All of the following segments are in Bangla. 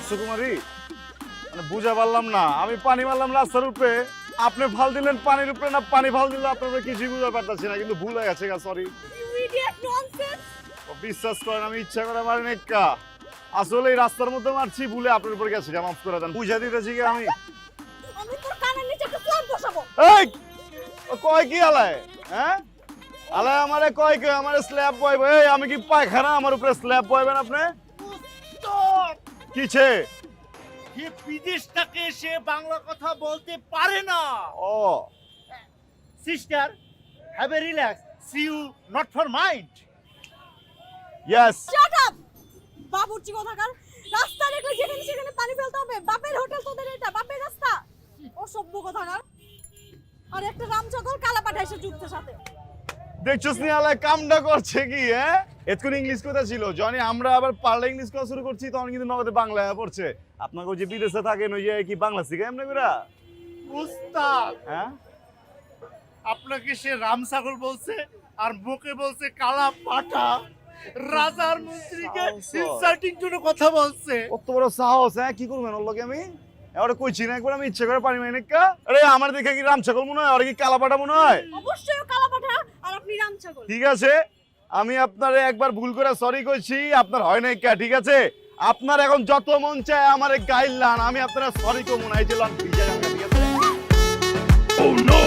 মৎস্যকুমারী মানে বুঝা পারলাম না, আমি পানি মারলাম রাস্তার উপরে, আপনি ভাল দিলেন পানির উপরে, না পানি ভাল দিল আপনার কিছুই বুঝা পারতেছি না, কিন্তু ভুল হয়ে গেছে সরি। বিশ্বাস করেন আমি ইচ্ছা করে মারি নাই কা, আসলে এই রাস্তার মধ্যে মারছি, ভুলে আপনার উপর গেছে, মাফ করে দেন, বুঝা দিতেছি কি আমি। তোর কানের নিচে একটা স্ল্যাব বসাবো। এই ও কয় কি আলায়, হ্যাঁ আলায় আমারে কয় কি আমারে স্ল্যাব বয়বে, এই আমি কি পায়খানা আমার উপরে স্ল্যাব বয়বেন আপনি? কিছে যে বিদেশ থেকে সে বাংলা কথা বলতে পারে না। Oh sister, have a relax, see you not for mind. Yes shut up বাবুর্চি কোথাকার। রাস্তা দেখলে যেখানে সেখানে পানি ফেলতে হবে, বাপের হোটেল তোদের এটা, বাপের রাস্তা, অসভ্য কোথাকার। আর একটা রামচকল কালা পাঠা এসে যুক্তের সাথে। দেখছস নি আলায় কামটা করছে কি, হ্যাঁ এতক্ষণ ইংলিশ কথা ছিল, যখন আমরা আবার পারলে ইংলিশ কথা শুরু করছি তখন কিন্তু নগদে বাংলা পড়ছে। আপনাকে ওই যে বিদেশে থাকেন ওই যে কি বাংলা শিখে এমনি করে, উস্তাদ, হ্যাঁ আপনাকে সে রাম ছাগল বলছে আর মুখে বলছে কালা পাঠা। রাজার মন্ত্রীকে ইনসাল্টিং জন্য কথা বলছে। কত বড় সাহস, হ্যাঁ কি করবেন ওর লগে আমি এবারে কইছি না একবার আমি ইচ্ছে করে পানি মাইনে কা, আরে আমার দেখে কি রাম ছাগল মনে হয়, আর কি কালা পাটা মনে হয়? অবশ্যই ও কালা পাঠা আর আপনি রামচকল। ঠিক আছে আমি আপনারে একবার ভুল করে সরি কইছি, আপনার হয় নাই কা, ঠিক আছে আপনার এখন যত মন চায় আমারে গাইলান, আমি আপনারা সরি কমু না, এই যে লন ভিজা জায়গা, ঠিক আছে। ও নো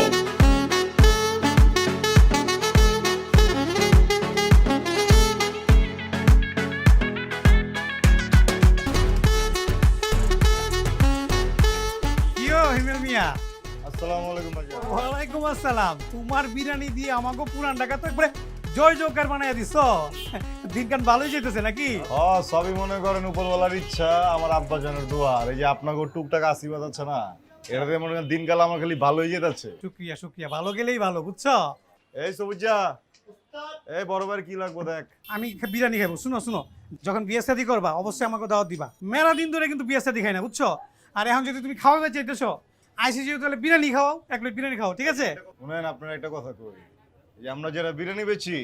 কিও হিমেল মিয়া। আসসালামু আলাইকুম ভাইয়া। ওয়ালাইকুম আসসালাম। তোমার বিরিয়ানি দিয়ে আমাকে পুরান ঢাকা তো একবারে জয় জয়কার বানাইয়া দিছ। দিনকান ভালোই যেতেছে নাকি? সবই মনে করেন উপরওয়ালার ইচ্ছা, আমার আব্বা জানের দোয়া, আর এই যে আপনাকে টুকটাক আশীর্বাদ আছে না, এটাতে মনে করেন দিনকাল আমার খালি ভালোই যেতেছে। শুক্রিয়া শুক্রিয়া, ভালো গেলেই ভালো, বুঝছো? এই সবুজা, এই বড় ভাইয়ের কি লাগবে দেখ। আমি বিরিয়ানি খাবো। শুনো শুনো, যখন বিয়ে শাদী করবা অবশ্যই আমাকে দাওয়াত দিবা। মেলা দিন ধরে কিন্তু বিয়ে শাদী খাই না, বুঝছো? আর এখন যদি তুমি খাওয়াবে চাইতেছো আইসিজি তাহলে বিরিয়ানি খাও, এক প্লেট বিরিয়ানি খাও, ঠিক আছে? শুনেন আপনার একটা কথা কই, যে আমরা যারা বিরিয়ানি বেচি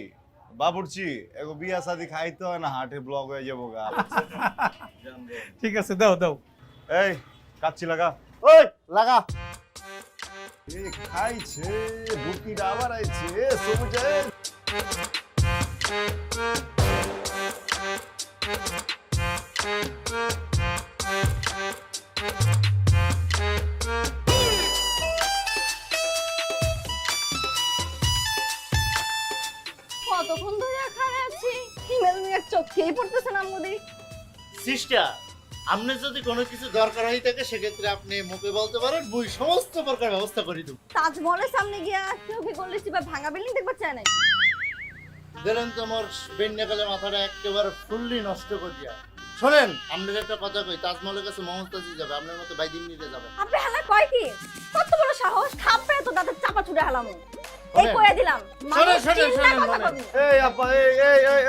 বাবুর্চি এগো বিয়া শাদি খাইতে হয় না, হাটে ব্লগ হয়ে যাবো গা। ঠিক আছে, দাও দাও। এই কাচ্চি লাগা, ওই লাগা। এই খাইছে বুকিটা আবার আইছে সবুজে। কতক্ষণ ধরে এখানে আছি, হিমেল মিয়ার চোখেই পড়তেছে না আমাদের। সিস্টার, আপনি যদি কোনো কিছু দরকার হয়ে থাকে সেক্ষেত্রে আপনি মুখে বলতে পারেন, বই সমস্ত প্রকার ব্যবস্থা করে দেব। তাজমহলের সামনে গিয়া কেউ কি করলেছি বা ভাঙা বিল্ডিং দেখতে চায় না। দিলেন তোমার বেন্যাকালে মাথাটা একেবারে ফুললি নষ্ট করে দিয়া। শোনেন, আপনাদের একটা কথা কই, তাজমহলের কাছে মমতাজি যাবে, আপনার মতো বাইদিন নিতে যাবে। আপনি হালা কয় কি, কত বড় সাহস, খাপে তো দাঁতের চাপা ছুড়ে হালামু। এই শোনেন, কইয়া দিলাম শোনেন, শোনেন, চিল্লা শোনেন, কথা শোনেন। কবি। এই আপা,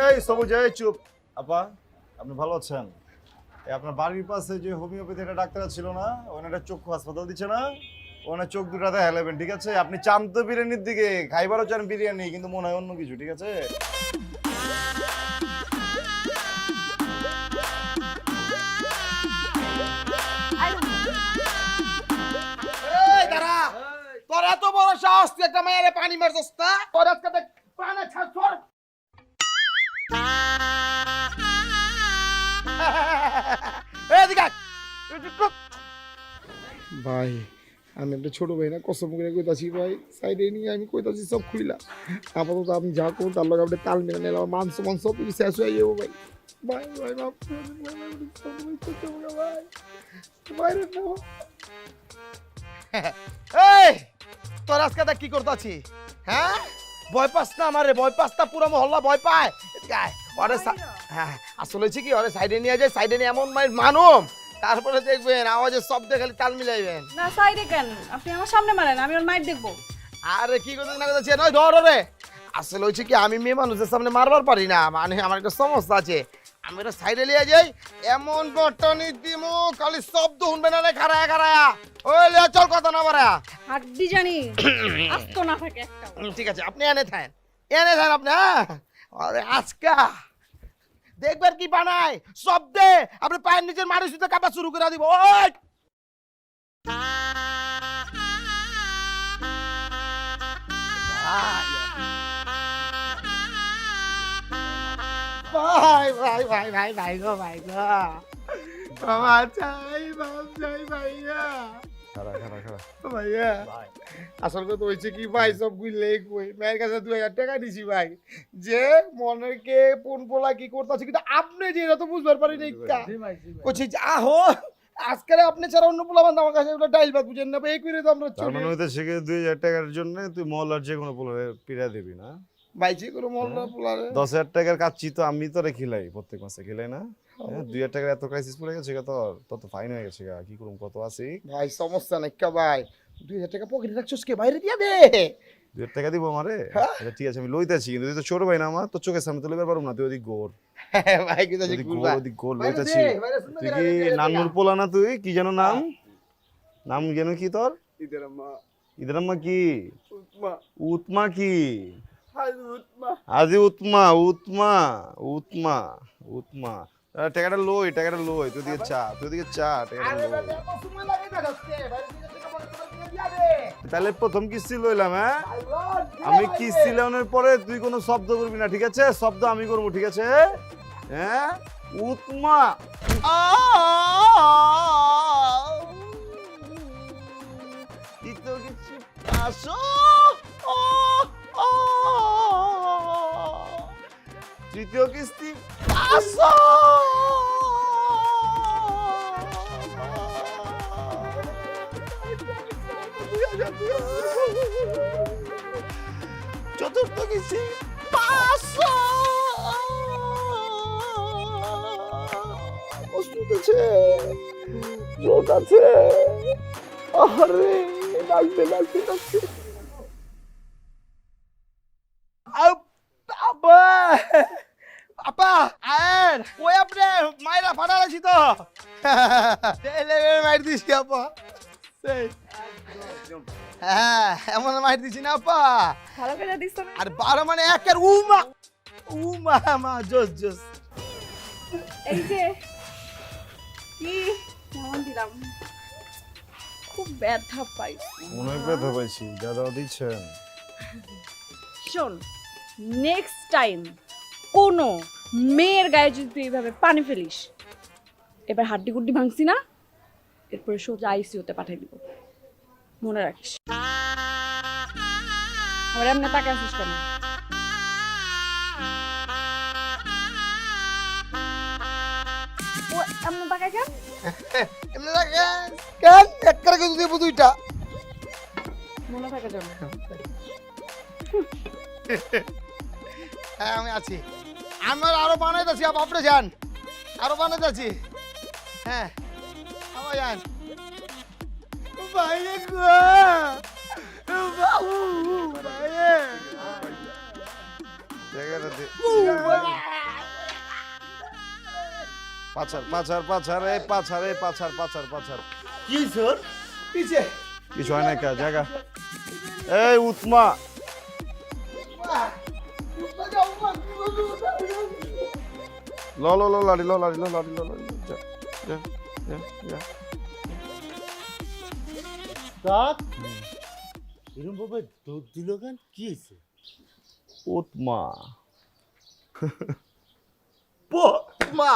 এই সবুজ, এই চুপ। আপা আপনি ভালো আছেন? এই আপনার বাড়ির পাশে যে হোমিওপ্যাথি একটা ডাক্তার ছিল না, ওখানে একটা চক্ষু হাসপাতাল দিচ্ছে না, ওখানে চোখ দুটাতে হেলাবেন, ঠিক আছে? আপনি চান তো বিরিয়ানির দিকে, খাইবারও চান বিরিয়ানি, কিন্তু মনে হয় অন্য কিছু, ঠিক আছে? এই দাঁড়া, তোর এত বড় সাহস, তুই একটা মেয়েরে পানি মারছস না? তোর আজকে দেখ পানে ছাড় তোর। এদিকে আয়। ভাই আমি একটা ছোট ভাই না, কসম করে কইতাছি ভাই, সাইডে নিয়ে আমি কইতাছি সব খুইলা, আপাতত আমি যা করুন তার লগে আপনি তাল মেরে নিলে আমার মান সম্মান সব কিছু শেষ হয়ে যাবো ভাই। ভাই ভাই মাফ করে দিন ভাই, ভাই ভাই বাইরে না। এই তোর আজকে দেখ কি করতাছি, হ্যাঁ? ভয় পাস না আমারে, ভয় পাস না, পুরো মহল্লা ভয় পায়। এদিকে আয়। ওরে হ্যাঁ, আসলে হচ্ছে কি, ওরে সাইডে নিয়ে যায়, সাইডে নিয়ে এমন মাইর মানুম, তারপরে দেখবেন আওয়াজের শব্দে খালি তাল মিলাইবেন। না সাইডে কেন, আপনি আমার সামনে মারেন, আমি ওর মাইর দেখবো। আরে কি করতে না করতে নয়, ধর রে। আসলে হচ্ছে কি, আমি মেয়ে মানুষের সামনে মারবার পারি না, মানে আমার একটা সমস্যা আছে। আমি এটা সাইডে লিয়ে যাই, এমন বটনি দিমু খালি শব্দ শুনবে না রে, খারায়া খারায়া। ওই লিয়া চল, কথা না বাড়া। হাড্ডি জানি আস্ত না থাকে একটা। ঠিক আছে, আপনি এনে থাকেন, এনে থাকেন আপনি। হ্যাঁ, আরে আজকা দেখবেন কি বানায় শব্দে আপনি পায়ের নিচের মারি সুতে কাঁপা শুরু করে দিব ওই ভাই ভাই ভাই ভাই ভাই গো ভাই গো বাবা চাই বাপ চাই ভাইয়া খারাপ খারাপ খারাপ ভাইয়া আসল কথা হয়েছে কি ভাই সব গুলো কই মেয়ের কাছে 2000 টাকা দিছি ভাই যে মনের কে কোন পোলা কি করতেছে কিন্তু আপনি যে এটা তো বুঝবার পারি নাই কইছি যে আহো আজকে আপনি ছাড়া অন্য পোলা বান্ধব আমার কাছে ডাইল ভাত বুঝেন না এই করে তো আমরা তার মানে হইতে শিখে 2000 টাকার জন্য তুই মহল্লার যে কোনো পোলারে পিড়া দিবি না ভাই যে কোনো মহল্লা পোলারে 10,000 টাকার কাচ্চি তো আমি তো খিলাই প্রত্যেক মাসে খিলাই না 2,000 টাকার এত ক্রাইসিস পড়ে গেছে তো ফাইন হয়ে গেছে কি করুম কত আছে ভাই সমস্যা নাই কা ভাই 2000 টাকা পকেটে রাখছস কে বাইরে দিয়া দে 2,000 টাকা দিব আমারে এটা ঠিক আছে আমি লইতেছি কিন্তু তুই তো ছোট ভাই না আমার তো চোখের সামনে তো লইবার পারবো না তুই ওদিক গোর ভাই কি তাছে গুলবা ওদিক গোর লইতেছি তুই কি নানুর পোলা না তুই কি জানো নাম জানো কি তোর ইদের আম্মা কি উতমা কি আজি উতমা উতমা উতমা উতমা টাকাটা লই তুই দিকে চা টাকাটা লই তাহলে প্রথম কিস্তি লইলাম হ্যাঁ আমি কিস্তি লওয়ার পরে তুই কোনো শব্দ করবি না ঠিক আছে শব্দ আমি করবো ঠিক আছে হ্যাঁ উতমা কিছু আসো তৃতীয় কিস্তি আসো চতুর্থ কিস্তি 500 ওষুধ আছে জোট আছে আরে লাগবে আপা আপা আয়ের ওই আপনি মাইরা ফাটা লাগছি তো মাইর দিছি আপা হ্যাঁ এমন মাইর দিছি না আপা ভালো করে দিছ না আর 12 মানে একের উমা মা জোস এই যে কি কেমন দিলাম খুব ব্যথা পাই মনে ব্যথা পাইছি দাদা দিচ্ছেন শোন নেক্সট টাইম কোনো মেয়ের গায়ে যদি তুই এইভাবে পানি ফেলিস এবার হাড্ডি গুড্ডি ভাঙছি না এরপরে সোজা আইসিইউতে পাঠিয়ে দিব মনে রাখিস আবার এমনি তাকে আসিস কেন ও এমন তাকায় কেন এমনি লাগে কেন একবার করে দিব দুইটা মনে থাকে যেন হ্যাঁ আমি আছি আমার আরো বানাইতেছি আপনি যান আরো বানাইতেছি হ্যাঁ আমার যান ভাইয়ে গো বাবু ভাইয়ে জায়গাটা দে পাছার কি স্যার পিছে কিছু হয় না কা জায়গা এই উতমা লো লাড়ি যা এরকম ভাবে দুধ দিল কেন কি হয়েছে উতমা মা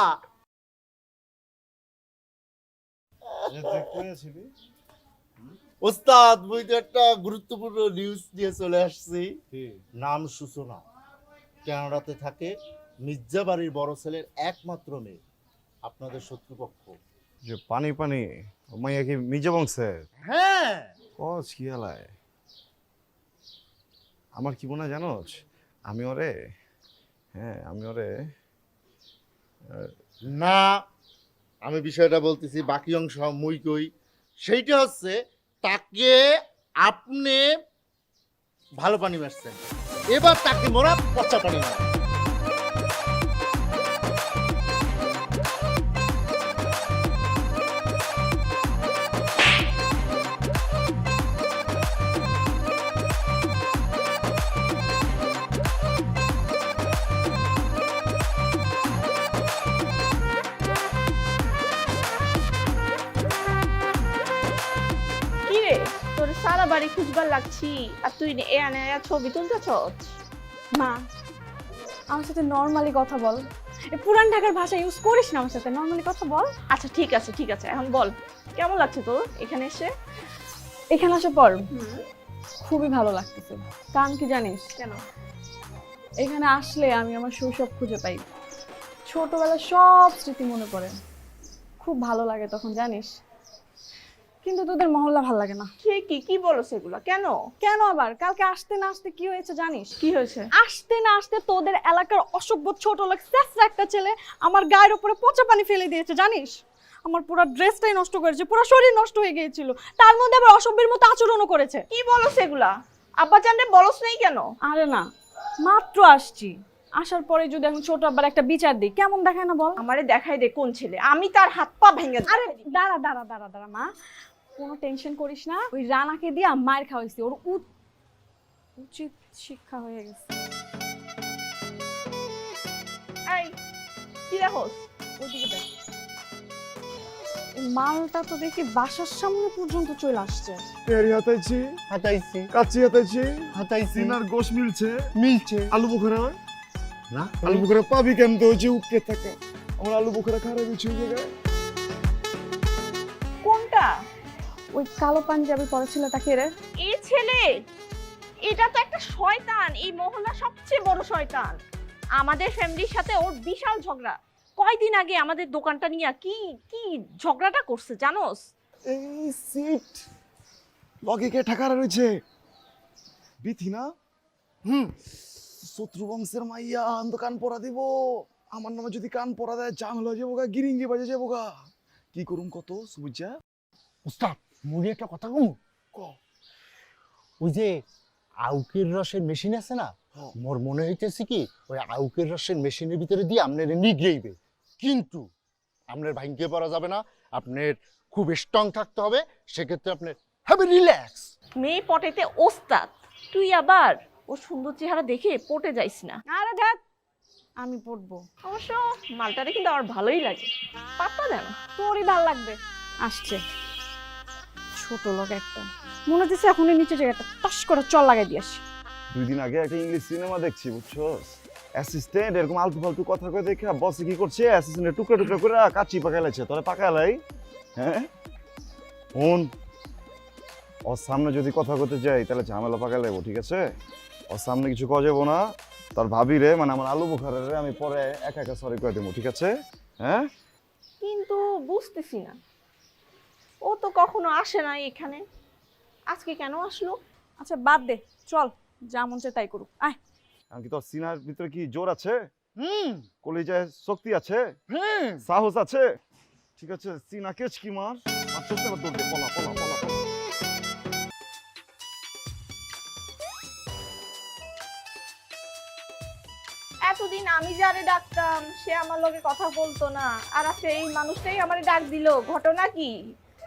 ওস্তাদ মুই তো একটা গুরুত্বপূর্ণ নিউজ নিয়ে চলে আসছি নাম সূচনা কানাডাতে থাকে মির্জা বাড়ির বড় ছেলের একমাত্র মেয়ে আপনাদের শত্রুপক্ষ যে পানি মাইয়া কি মিজে বংশের হ্যাঁ ও শিয়ালায় আমার কি মনে হয় জানোস আমি ওরে না আমি বিষয়টা বলতেছি বাকি অংশ মুই কই সেইটা হচ্ছে তাকে আপনি ভালো পানি মারছেন এবার তাকে মোরা পচা পানি মার বাড়ি খুঁজবার লাগছি আর তুই এনে ছবি তুলতেছ। মা আমার সাথে নর্মালি কথা বল, এই পুরান ঢাকার ভাষা ইউজ করিস না, আমার সাথে নর্মালি কথা বল। আচ্ছা ঠিক আছে ঠিক আছে, এখন বল কেমন লাগছে তোর এখানে এসে? এখানে আসার পর খুবই ভালো লাগতেছে। কারণ কি জানিস? কেন? এখানে আসলে আমি আমার শৈশব খুঁজে পাই, ছোটবেলার সব স্মৃতি মনে পড়ে, খুব ভালো লাগে তখন জানিস। কিন্তু তোদের মহল্লা ভালো লাগে না। সে কি বলো সেগুলো? কেন? কেন আবার? কালকে আসতে না আসতে কি হয়েছে জানিস? কি হয়েছে? আসতে না আসতে তোদের এলাকার অসভ্য ছোট লোক স্যাসরা একটা ছেলে আমার গায়ের উপরে পচা পানি ফেলে দিয়েছে জানিস। আমার পুরো ড্রেসটাই নষ্ট করেছে, পুরো শরীর নষ্ট হয়ে গিয়েছিল, তার মধ্যে আবার অসভ্যের মতো আচরণও করেছে। কি বলো সেগুলা? আব্বা জানলে বলস নাই কেন? আরে না, মাত্র আসছি, আসার পরে যদি এখন ছোট আবার একটা বিচার দিই কেমন দেখায় না বল? আমারে দেখাই দে কোন ছেলে, আমি তার হাত পা ভেঙে দেব। আরে দাঁড়া দাঁড়া দাঁড়া দাঁড়া মা, কোনো টেনশন করিস না, ওই রানাকে দিয়া মায়ের খাওয়াইছি, ওর উচিত শিক্ষা হয়ে গেছে। এই কি দেখোস? ওদিকে দেখ, এই মালটা তো দেখি বাসার সামনে পর্যন্ত চলে আসছে। পেয়ারি হাতাইছি, হাতাইছি কাচ্চি হাতাইছি, হাতাইছি সিনার গোশ মিলছে, মিলছে আলু বোখরা না? আলু বোখরা পাবি কেমতে হয়েছে উপকে থাকা, আমার আলু বোখরা খারাপ হয়েছে ওই জায়গায়। কোনটা? ওই কালো পাঞ্জাবি পরা ছেলেটা কে রে? এই ছেলে, এটা তো একটা শয়তান, এই মহল্লার সবচেয়ে বড় শয়তান। আমাদের ফ্যামিলির সাথে ওর বিশাল ঝগড়া। কয়দিন আগে আমাদের দোকানটা নিয়ে কি কি ঝগড়াটা করছে জানোস? এই সিট লগে কে ঠাকারা রয়েছে? বিথি না? শত্রু বংশের মাইয়া, আন তো কান পরা দিব। আমার নামে যদি কান পরা দেয় ঝামেলা হয়ে যাবো গা, গিরিঙ্গি বাজে যাবো গা। কি করুম কত সুবিচা? উস্তাদ মুড়ি একটা কথা কম। ক। ওই যে আউকের রসের মেশিন আছে না, হ্যাঁ। মোর মনে হইতেছে কি ওই আউকের রসের মেশিনের ভিতরে দিয়ে আপনার নিগড়াইবে, কিন্তু আপনার ভাঙ্গে পড়া যাবে না, আপনার খুব স্ট্রং থাকতে হবে। সেক্ষেত্রে আপনার হবে রিল্যাক্স। মেয়ে পটেতে ওস্তাদ, তুই আবার ও সুন্দর চেহারা দেখে পটে যাইস না। আরে ধ্যাত, আমি পড়বো। অবশ্য মালটারে কিন্তু আমার ভালোই লাগে, পাত্তা দেন। তোরই ভাল লাগবে। আসছে ছোট লোক একটা, মনে হচ্ছে এখনই নিচে জায়গাটা টস করে চল লাগাই দিয়ে আসি। 2 দিন আগে একটা ইংলিশ সিনেমা দেখছি বুঝছস, অ্যাসিস্ট্যান্ট এরকম আলতু ফালতু কথা কয়ে দেখে বসে কি করছে, অ্যাসিস্ট্যান্টের টুকরা টুকরা করে কাচি পাকাইলাছে। তোরা পাকাইলাই? হ্যাঁ ফোন ওর সামনে যদি কথা করতে যাই তাহলে ঝামেলা পাকাই লাগবো, ঠিক আছে? ওর সামনে কিছু কওয়া যাবো না। তার ভাবি রে, মানে আমার আলু বোখারে আমি পরে একা একা সরি করে দেবো, ঠিক আছে? হ্যাঁ কিন্তু বুঝতেছি না, ও তো কখনো আসে না এখানে, আজকে কেন আসলো? আচ্ছা বাদ দে, চল যা মন চায় তাই করুক, আয়। আর কি তোর সিনার ভিতরে কি জোর আছে? হুম কলিজায় শক্তি আছে? হুম সাহস আছে? ঠিক আছে, সিনা কেচকি মার, আর চলতে দৌড় দে, পলা পলা পলা পলা। এতদিন আমি যারে ডাকতাম সে আমার লগে কথা বলতো না, আর আজকে এই মানুষটাই আমারে ডাক দিল। ঘটনা কি?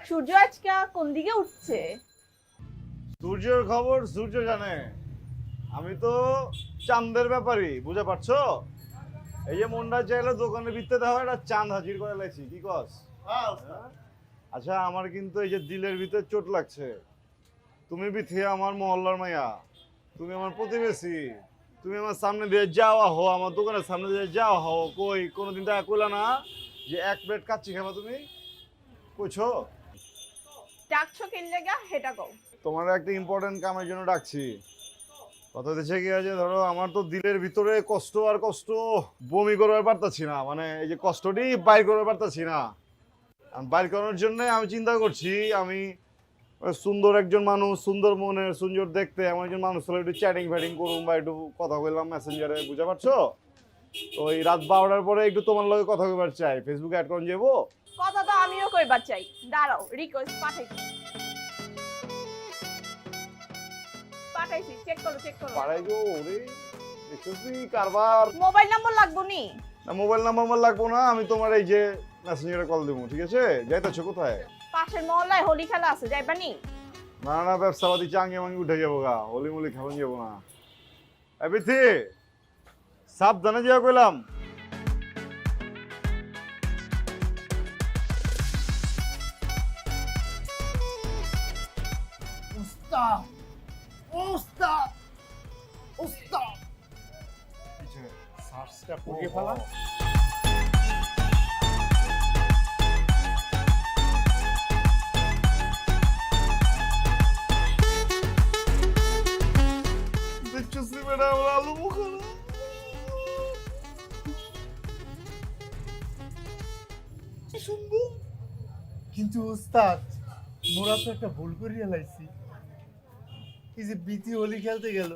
সূর্য আজকে কোন দিকে উঠছে? সূর্যের খবর সূর্য জানে, আমি তো চাঁদের ব্যাপারই, বুঝে পারছো? এই যে মনটা চাইলে দোকানের ভিতরে দেওয়া একটা চাঁদ হাজির করে লাইছি, কি কস? হ্যাঁ? আচ্ছা আমার কিন্তু এই যে দিলের ভিতরে চোট লাগছে। তুমি বিথে আমার মহল্লার মাইয়া, তুমি আমার প্রতিবেশী, তুমি আমার সামনে দিয়ে যাওয়া হো, আমার দোকানের সামনে দিয়ে যাওয়া হো, কই কোনোদিন তো কইলা না যে 1 প্লেট কাচ্চি খাবা? তুমি কইছো? ডাকছো কেন লেগা হেটা কও। তোমার একটা ইম্পর্টেন্ট কামের জন্য ডাকছি। কথা দিচ্ছে কি আছে, ধরো আমার তো দিলের ভিতরে কষ্ট আর কষ্ট, বমি করবার পারতাছি না, মানে এই যে কষ্টটি বাইর করবার পারতাছি না। বাইর করার জন্য আমি চিন্তা করছি, আমি সুন্দর একজন মানুষ, সুন্দর মনের, সুন্দর দেখতে এমন একজন মানুষ হলে একটু চ্যাটিং ফ্যাটিং করুম বা একটু কথা বললাম মেসেঞ্জারে, বুঝতে পারছো? তো এই রাত 12টার পরে একটু তোমার লগে কথা কইবার চাই, ফেসবুকে অ্যাড করুন যাবো। কথা তো আমিও কইবার চাই, দাঁড়াও রিকোয়েস্ট পাঠাইছি, পাঠাইছি, চেক করো চেক করো। পাড়াই গো ওরে, দেখতেছি কারবার। মোবাইল নাম্বার লাগবো নি? না মোবাইল নাম্বার আমার লাগবো না, আমি তোমার এই যে মেসেঞ্জারে কল দেবো, ঠিক আছে? যাইতেছো কোথায়? পাশের মহল্লায় হোলি খেলা আছে, যাইবানি? না না, ব্যবসাপাতি চাঙ্গে মাঙ্গি উঠে যাবো গা, হোলি মুলি খাওয়ান যাবো না। বিথি সাবধানে যাওয়া কইলাম। উস্তাদ ওস্তাদ ওস্তাদ ওস্তাদ সার্চটা করিয়ে ফেলা। দেখতেছি ম্যাডাম আলু বোখারা। কিন্তু ওস্তাদ মোরা তো একটা ভুল করিয়া লাইছি। এই যে বিতি হোলি খেলতে গেল,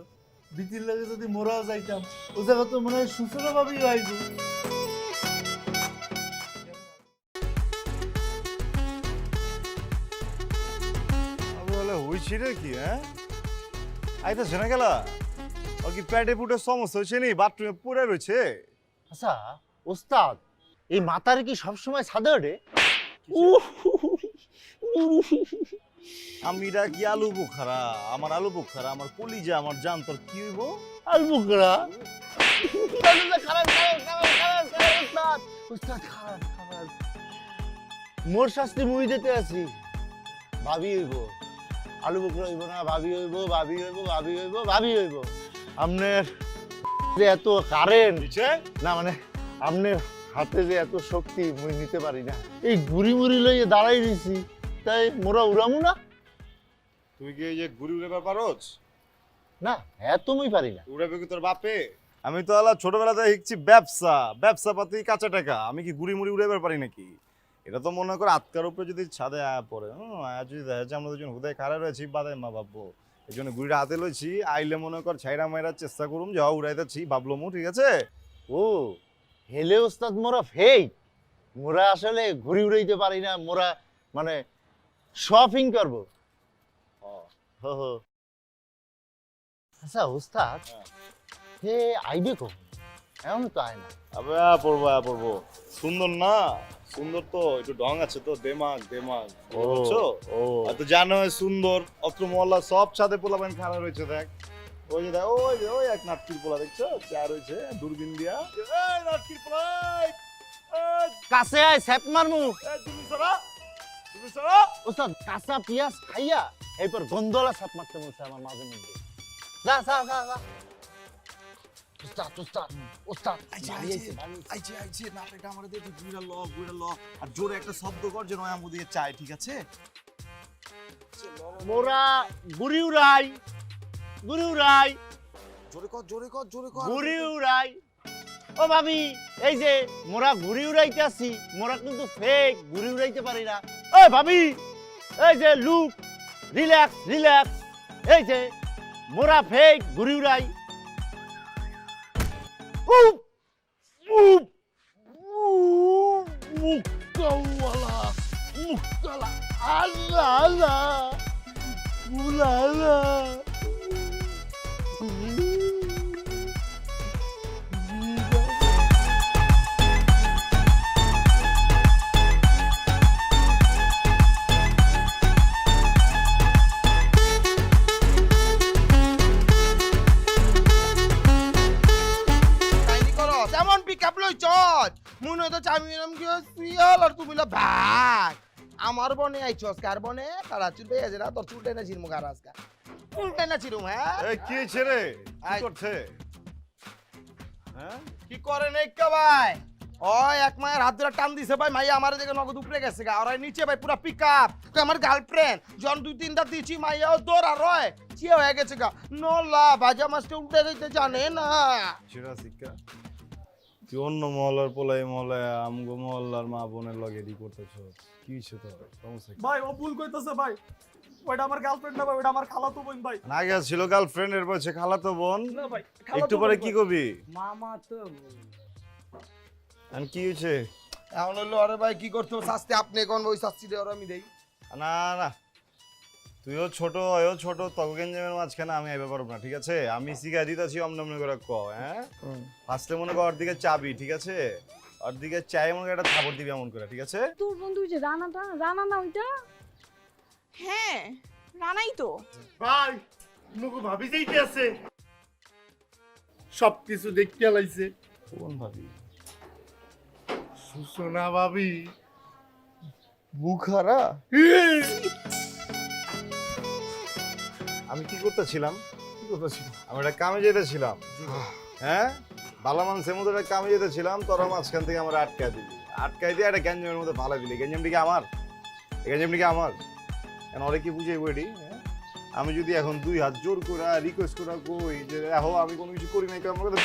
বিতির লাগে যদি মোরাও যাইতাম ও জায়গা তো মনে হয় সূচনা ভাবেই আইব। আমি বলে হইছি রে কি হ্যাঁ আইতাছে না গেলা ওর কি পেটে পুটে সমস্যা হয়েছে নি বাথরুমে পড়ে রয়েছে? আচ্ছা ওস্তাদ এই মাতারে কি সবসময় ছাদে ওঠে? আমি কি আলু বোখারা, আমার আলু বোখারা, আমার কলিজা, আমার জান, তোর কি হইব? আলবুকরা খারাপ খারাপ খারাপ খারাপ খারাপ ওস্তাদ ওস্তাদ খারাপ খারাপ মোর শাস্তি মুই দিতে আছি। ভাবি হইব, আলু বুকরা হইব না, ভাবি হইব, ভাবি হইব, ভাবি হইব, ভাবি হইব। আপনার যে এত কারেন্ট নিচে না, মানে আপনার হাতে যে এত শক্তি মুই নিতে পারি না। এই ঘুরি মুড়ি লইয়ে দাঁড়াই দিছি, তাই মোরা উড়ামু না? তুই কি এই যে ঘুরি উড়াবার পারোস? না এত মুই পারি না। উড়াবে কি তোর বাপে? আমি তো আলা ছোটবেলাতে শিখছি ব্যবসা, ব্যবসা পাতি কাঁচা টাকা। আমি কি ঘুরি মুড়ি উড়াবার পারি নাকি? এটা তো মনে কর আটকার উপরে যদি ছাদে আয়া পড়ে, আয়া যদি দেখা যায় আমরা দুজন হুদায় খাড়া রয়েছি, বাদায় মা ভাববো। এই জন্য ঘুরিটা হাতে লইছি, আইলে মনে কর ছাইরা মাইরার চেষ্টা করুম যে উড়াইতেছি ভাবলো মু, ঠিক আছে? ও হেলে ওস্তাদ মোরা ফেক, মোরা আসলে ঘুরি উড়াইতে পারি না, মোরা মানে শপিং করবো। হো হো। আচ্ছা ওস্তাদ হে আইবে কখন? এমন তো আয় না। আবে পড়বো সুন্দর না, সুন্দর তো একটু ঢং আছে তো, দেমাগ দেমাগ, বুঝছো? ও আর তো জানো সুন্দর অত্র মহল্লা সব ছাদে পোলাবেন খাড়া রয়েছে, দেখ ওই যে দেখ ওই যে ওই এক নাটকির পোলা দেখছো চার রয়েছে দূরবীন দিয়া, এই নাটকির পোলা, এই কাছে আয় স্যাপ মারমু। তুমি সরা ওস্তাদ কাঁচা পিয়াজ খাইয়া এরপর গন্ধলা সাপ মারতে বলছে আমার মাঝে মধ্যে। যা যা যা যা। ওস্তাদ ওস্তাদ ওস্তাদ বাড়ি আইছে, বাড়ি আইছে। আইছে না এটা আমারে দে গুইরা ল আর জোরে একটা শব্দ কর যেন আমি ওদিকে চাই, ঠিক আছে? মোরা গুড়ি উড়াই, গুড়ি উড়াই, জোরে কর ঘুরি উড়াই। ও ভাবি এই যে মোরা ঘুরি উড়াইতে আসি, মোরা কিন্তু ফেক, ঘুরি উড়াইতে পারি না। ওই ভাবি এই যে লুক, রিল্যাক্স রিল্যাক্স, এই যে মোরা ফেক ঘুরি উড়াই। উপ উপ উপ মুক্তাওয়ালা মুক্তালা আল্লাহ আল্লাহ উলালা। তেমন পিক আপ লই চল মনে হতো চামিরাম কি সিয়াল আর তুমি লা ভাগ আমার বনে আইছস কার বনে কারা চুল পেয়ে আছে না তোর চুলটা না ছিড়মু কার আজকা চুলটা না ছিড়মু। হ্যাঁ এই কি হইছে রে, কি আই। করছে? হ্যাঁ কি করে নাই কা ভাই? ওই এক মায়ের হাত ধরে টান দিছে ভাই, মাইয়া আমার দিকে নগদ উপরে গেছে গা, আর নিচে ভাই পুরা পিক আপ আমার গার্লফ্রেন্ড জন দুই তিনটা দিছি, মাইয়াও দৌড় আর রয় চিয়া হয়ে গেছে গা। নলা ভাজা মাছটা উল্টে দিতে জানে না। সেটা শিক্ষা তুই অন্য মহল্লার পোলা এই মহল্লায় আমগো মহল্লার মা বোনের লগে এডি করতেছ, কি হইছে তোর সমস্যা কি? ভাই ও ভুল কইতাছে ভাই, ওইটা আমার গার্লফ্রেন্ড না ভাই, ওইটা আমার খালাতো বোন ভাই। আগে ছিল গার্লফ্রেন্ড, এর পর খালাতো বোন, না ভাই একটু পরে কি করবি? মামা তো আর কি হইছে? এখন হলো আরে ভাই কি করতে হবে শাস্তি আপনি কোন ওই শাস্তি দেওয়ার আমি দেই। না না তুইও ছোট ওইও ছোট, তখন গেঞ্জামের মাঝখানে আমি আইবা পারব না, ঠিক আছে? আমি শিখাই দিতেছি অমন করে ক, হ্যাঁ ফার্স্টে মনে কর ওর দিকে চাবি, ঠিক আছে? ওর দিকে চাই মনে করে একটা থাপড় দিবি এমন করে, ঠিক আছে? তোর বন্ধু যে রানা না ওইটা? হ্যাঁ রানাই তো। ভাই মুগু ভাবি যাইতে আছে, সবকিছু দেখতে লাইছে। কোন ভাবি? সুসনা ভাবি বুখারা? আমি কি করতেছিলাম? আমি একটা কামে যেতেছিলাম। হ্যাঁ, ভালো মানুষের মতো একটা কামে যেতেছিলাম, তোরা মাঝখান থেকে আমার আটকায় দিবি। আটকাই দিয়ে একটা গ্যাঞ্জামের মধ্যে ভালো দিলি। গ্যাঞ্জামটি কি আমার? গ্যাঞ্জামটি কি আমার? এখন অনেক কি বুঝে বইটি? আমি যদি এখন 2 হাত জোর করে রিকোয়েস্ট করে কই যে দেখো আমি কোনো কিছু করি নাই, আমার কথা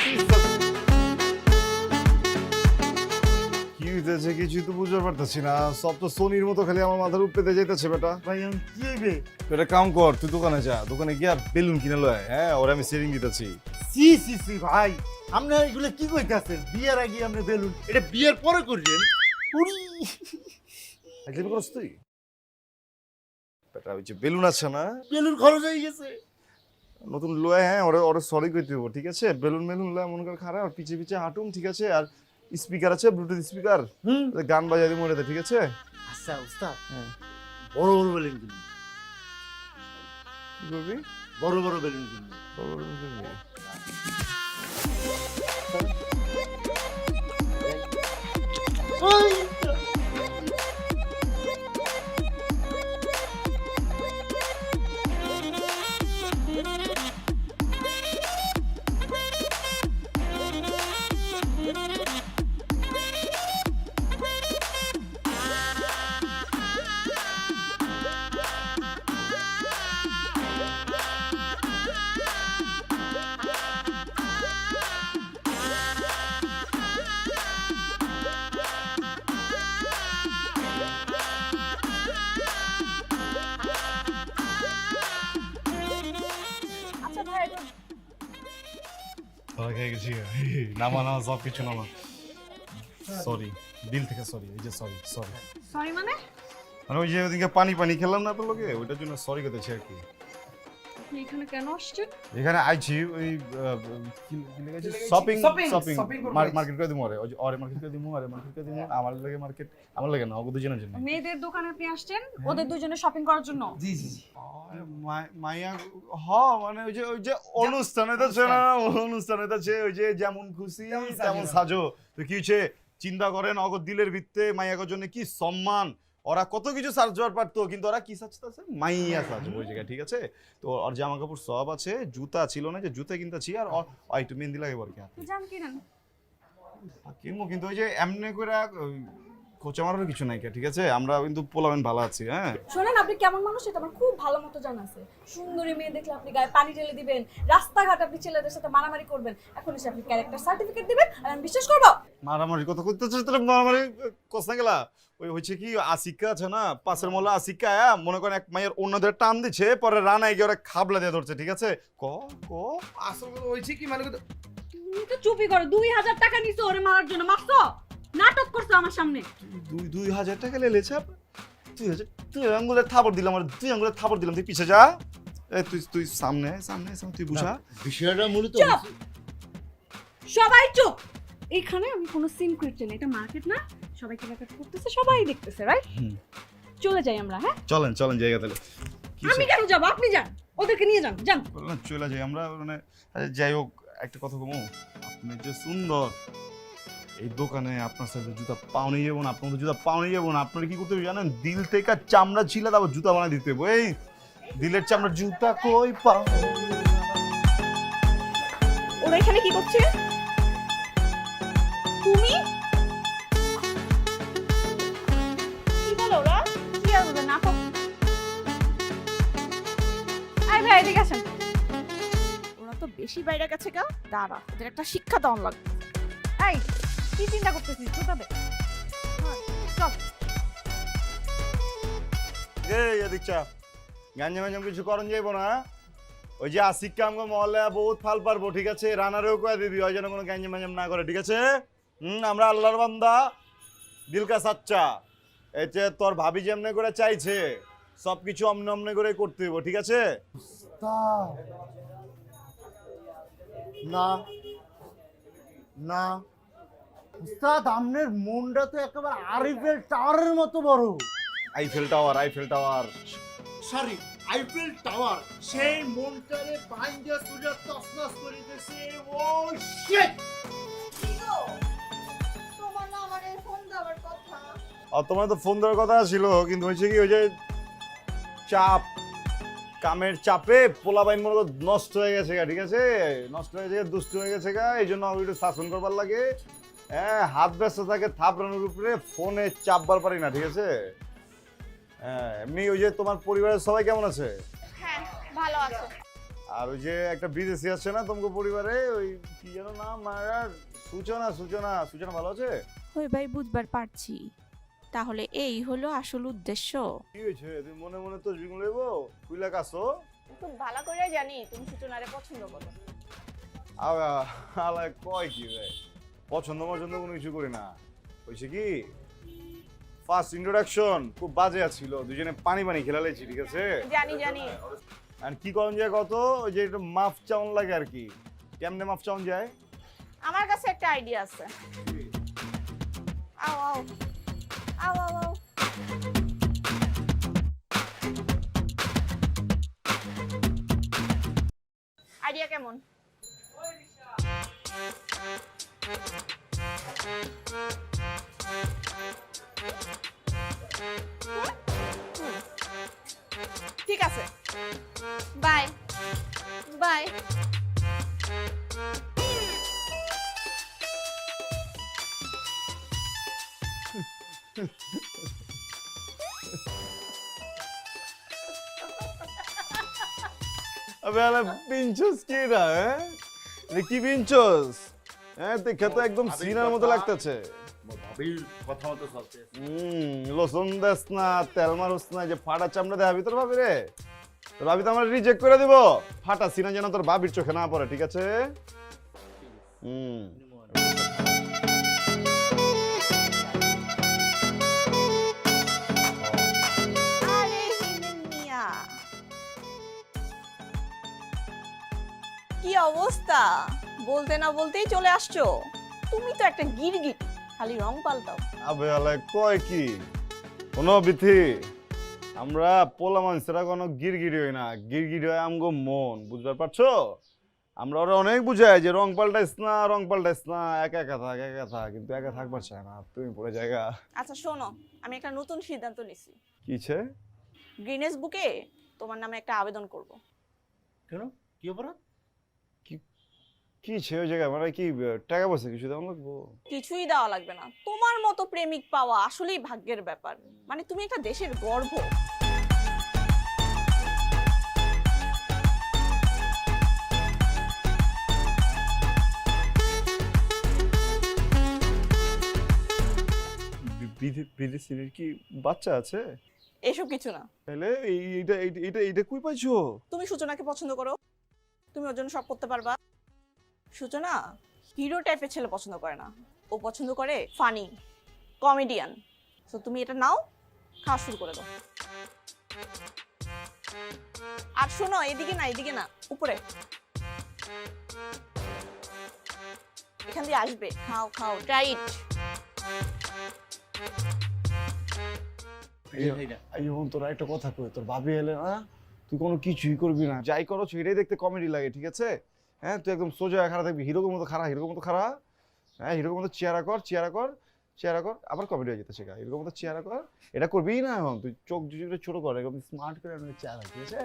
কি হইতেছে কিছু তো বুঝতে পারতেছি না। সব তো সোনির মতো খালি আমার মাথার উপরে যাইতেছে বেটা। ভাই আমি কি হইবে? তুই একটা কাম কর, তুই দোকানে যা, দোকানে গিয়া বেলুন কিনে লয়। হ্যাঁ, ওরা আমি সেভিং দিতেছি। সি সি সি ভাই, আপনি এগুলো কি কইতাছেন? বিয়ের আগে আপনি বেলুন, এটা বিয়ের পরে করবেন? উড়ি একদম করস তুই বেটা। ওই যে বেলুন আছে না, বেলুন খরচ হয়ে গেছে। নতুন লয়, হ্যাঁ ওরা ওরা সরি কইতে হইব, ঠিক আছে? বেলুন মেলুন লয় মনে কর খারাপ, আর পিছে পিছে হাঁটুম, ঠিক আছে? আর স্পিকার আছে, ব্লুটুথ স্পিকার, গান বাজাই দিব ওটাতে, ঠিক আছে? আচ্ছা উস্তাদ, হ্যাঁ। বড় বড় বেলুন কিনবো। কি করবি? বড় বড় বেলুন কিনবো। বড় বড় কিনবি? ওই আচ্ছা ভাই, এটা ধরা খেয়ে গেছি। নামা নামা সব কিছু নামা। সরি, দিল থেকে সরি। এই যে সরি সরি। সরি মানে? আর ওই যে ওদিকে পানি পানি খেলাম না তোর লোকে, ওইটার জন্য সরি করতেছি আর কি। আপনি এখানে কেন আসছেন? এখানে আইছি ওই শপিং শপিং মার্কেট করে দিমু। আরে মার্কেট করে দিমু, আরে মার্কেট করে দিমু। আমার লাগে মার্কেট, আমার লাগে না, ওগো দুজনের জন্য। মেয়েদের দোকানে আপনি আসছেন ওদের দুজনের শপিং করার জন্য? জি জি জি। আরে মাইয়া মানে ওই যে অনুষ্ঠানে তো না, অনুষ্ঠানে তো ওই যে যেমন খুশি তেমন সাজো। তো কি হচ্ছে চিন্তা করেন, অগর দিলের ভিত্তে মাইয়ার জন্য কি সম্মান। ওরা কত কিছু সাজবার পারতো, কিন্তু ওরা কি সাজতেছে? মাইয়া সাজবো ওই জায়গায়, ঠিক আছে? তো ওর জামা কাপড় সব আছে, জুতা ছিল না যে জুতা কিনতেছি, আর একটু মেহেন্দি লাগে আর কি হাতে জান কিনেন কিনবো। কিন্তু ওই যে এমনি করে খোঁচা মারার কিছু নাই, ঠিক আছে? আমরা কিন্তু পোলাবেন ভালো আছি। হ্যাঁ শোনেন, আপনি কেমন মানুষ এটা আমার খুব ভালো মতো জানা আছে। সুন্দরী মেয়ে দেখলে আপনি গায়ে পানি ঢেলে দিবেন, রাস্তাঘাট আপনি ছেলেদের সাথে মারামারি করবেন, এখন এসে আপনি ক্যারেক্টার সার্টিফিকেট দিবেন আর আমি বিশ্বাস করবো? মারামারি কথা করতেছে, তাহলে মারামারি কষ্ট গেলা। ওই হচ্ছে কি আশিকা আছে না, পাশের মোলা আশিকা, মনে করেন এক মায়ের অন্যদের টান দিচ্ছে, পরে রানায় গিয়ে ওরা খাবলা দিয়ে ধরছে, ঠিক আছে? ক ক আসলে হয়েছে কি মানে তুমি তো চুপই করো। 2000 টাকা নিছো ওরে মারার জন্য, মারছো? নাটক করছো আমার সামনে। 2000 টাকা লেলেছে। 2000 তুই আঙ্গুলের থাপড় দিলাম, আর 2 আঙ্গুলের থাপড় দিলাম, তুই পিছে যা। এই তুই সামনে সামনে সামনে তুই বুঝা। বিষয়টা মূলত চুপ! সবাই চুপ! এখানে আমি কোনো সিন করছি না, এটা মার্কেট না, সবাই কেনাকাটা করতেছে, সবাই দেখতেছে, রাইট? চলে যাই আমরা। হ্যাঁ চলেন চলেন জায়গা তাহলে। আমি কেন যাবো? আপনি যান, ওদেরকে নিয়ে যান। যান চলে যাই আমরা। মানে যাই হোক, একটা কথা কমো, আপনি যে সুন্দর, এই দোকানে আপনার সাথে জুতা পাওনি যাবো না, আপনার জুতা পাওনি যাবো না। আপনারা কি করতে হবে জানেন? দিল থেকে চামড়া ছিল, তারপর জুতা বানাই দিতে হবে। এই দিলের চামড়ার জুতা কই পাও? ওরা এখানে কি করছে? তুমি কি বলো? ওরা কি আর বলবে? নাটক। আই ভাই এদিকে আসেন। ওরা তো বেশি বাইরে গেছে গা। দাঁড়া, ওদের একটা শিক্ষা দেওয়া লাগবে। এই কি চিন্তা করতেছিস? জুতা দে। চল। এই এদিক চা। গাঞ্জাম গাঞ্জাম কিছু করন যাইবো না। ওই যে আশিককে আমাকে মহল্লা বহুত ফাল পারবো, ঠিক আছে? রানারেও কয়ে দিবি ওই যেন কোনো গাঞ্জাম গাঞ্জাম না করে, ঠিক আছে? আমরা আল্লাহর বান্দা, দিল কা সাচ্চা। এতে তোর ভাবি যেমনে করে চাইছে সবকিছু অমনে অমনে করে করতে হইব, ঠিক আছে? না না উস্তাদ, আপনার মনটা তো একেবারে আইফেল টাওয়ারের মতো বড়। Eiffel tower, Eiffel tower. Sorry, Eiffel tower. সেই মনটারে বাইন্দা সুজা তসনস করে দিয়েছে। ও শিট! তোমার না আমারে ফোন দেওয়ার কথা। আর তোমার তো ফোন দেওয়ার কথা ছিল, কিন্তু হয়েছে কি ওই যে চাপ কামের চাপে পোলাবাইন মনে করো নষ্ট হয়ে গেছে গা, ঠিক আছে? নষ্ট হয়ে গেছে, দুষ্ট হয়ে গেছে গা, এই জন্য আমি একটু শাসন করবার লাগে। হ্যাঁ, হাত ব্যস্ত থাকে থাপড়ানোর উপরে, ফোনে চাপবার পারি না, ঠিক আছে? হ্যাঁ, এমনি ওই যে তোমার পরিবারের সবাই কেমন আছে? হ্যাঁ ভালো আছে। আর ওই যে একটা বিদেশি আছে না তোমাকে পরিবারে, ওই কি যেন নাম, আর সূচনা ভালো আছে? ওই ভাই বুঝবার পারছি, তাহলে এই হলো আসল উদ্দেশ্য। কি হয়েছে, তুমি মনে মনে তো বিগুন লইব কুইলা কাছো? খুব ভালো করে জানি তুমি সূচনারে পছন্দ করো। আলা কয় কি ভাই, পছন্দ কোনো কিছু করি না। হয়েছে কি, ফার্স্ট ইন্ট্রোডাকশন খুব বাজে ছিল, দুজনে পানি খেলালেছি, ঠিক আছে? জানি। আর কি করন যায় কত, ওই যে একটু মাফ চাউন লাগে আর কি। কেমনে মাফ চাউন যায়? আমার কাছে একটা আইডিয়া আছে। আও আও আও আও আও। আইডিয়া কেমন? ঠিক আছে, বাই বাই। আবে আলা পিঞ্চস কি না, হ্যাঁ? এটা কি পিঞ্চস? হ্যাঁ, দেখে তো একদম সিনার মতো লাগতেছে। ভাবির কথা মতো চলছে। লসুন দেস না, তেল মারুস না, যে ফাটা চামড়া দেখাবি তোর ভাবি রে। তোর ভাবি তো আমার রিজেক্ট করে দিব। ফাটা সিনা যেন তোর ভাবির চোখে না পড়ে, ঠিক আছে? আরে হিমেন মিয়া, কি অবস্থা? বলতে না বলতেই চলে আসছো। তুমি তো একটা গিরগিট, খালি রং পাল্টাও। আবে আলা কয় কি, কোনো বিথি আমরা পোলা মানুষেরা কোনো গিরগিরি হই না, গিরগিরি হয় আমগো মন, বুঝতে পারছো? আমরা ওরা অনেক বুঝাই যে রং পাল্টাইস না, একা থাক, কিন্তু একা থাকবার চায় না, তুমি পড়ে জায়গা। আচ্ছা শোনো, আমি একটা নতুন সিদ্ধান্ত নিছি। কিছে? গ্রিনেস বুকে তোমার নামে একটা আবেদন করব। কেন, কি অপরাধ? কি ছে ওই জায়গায়, মানে কি টাকা পয়সা কিছু দেওয়া লাগবো? কিছুই দেওয়া লাগবে না, তোমার মতো প্রেমিক পাওয়া আসলেই ভাগ্যের ব্যাপার। মানে তুমি একটা দেশের গর্ব। বিদেশির কি বাচ্চা আছে? এসব কিছু না। তাহলে এইটা কই পাইছো? তুমি সূচনাকে পছন্দ করো, তুমি ওর জন্য সব করতে পারবা। সূচনা হিরো টাইপের ছেলে পছন্দ করে না, ও পছন্দ করে ফানি কমেডিয়ান। তো তুমি এটা নাও, খাওয়া শুরু করে দাও। আর শোনো, এদিকে না, উপরে এখান দিয়ে আসবে। খাও টাইট। তোরা একটা কথা কই, তোর ভাবি এলে না, তুই কোনো কিছুই করবি না, যাই করো সেটাই দেখতে কমেডি লাগে, ঠিক আছে? হ্যাঁ, তুই একদম সোজা খাড়া থাকবি, হিরোর মতো খাড়া। হ্যাঁ, হিরোর মতো চেয়ারা কর, আবার কমেডি হয়ে যেতে শেখা। হিরোর মতো চেয়ারা কর, এটা করবি না এখন, তুই চোখ দুটো ছোট কর, একদম স্মার্ট করে চেয়ারা, ঠিক আছে?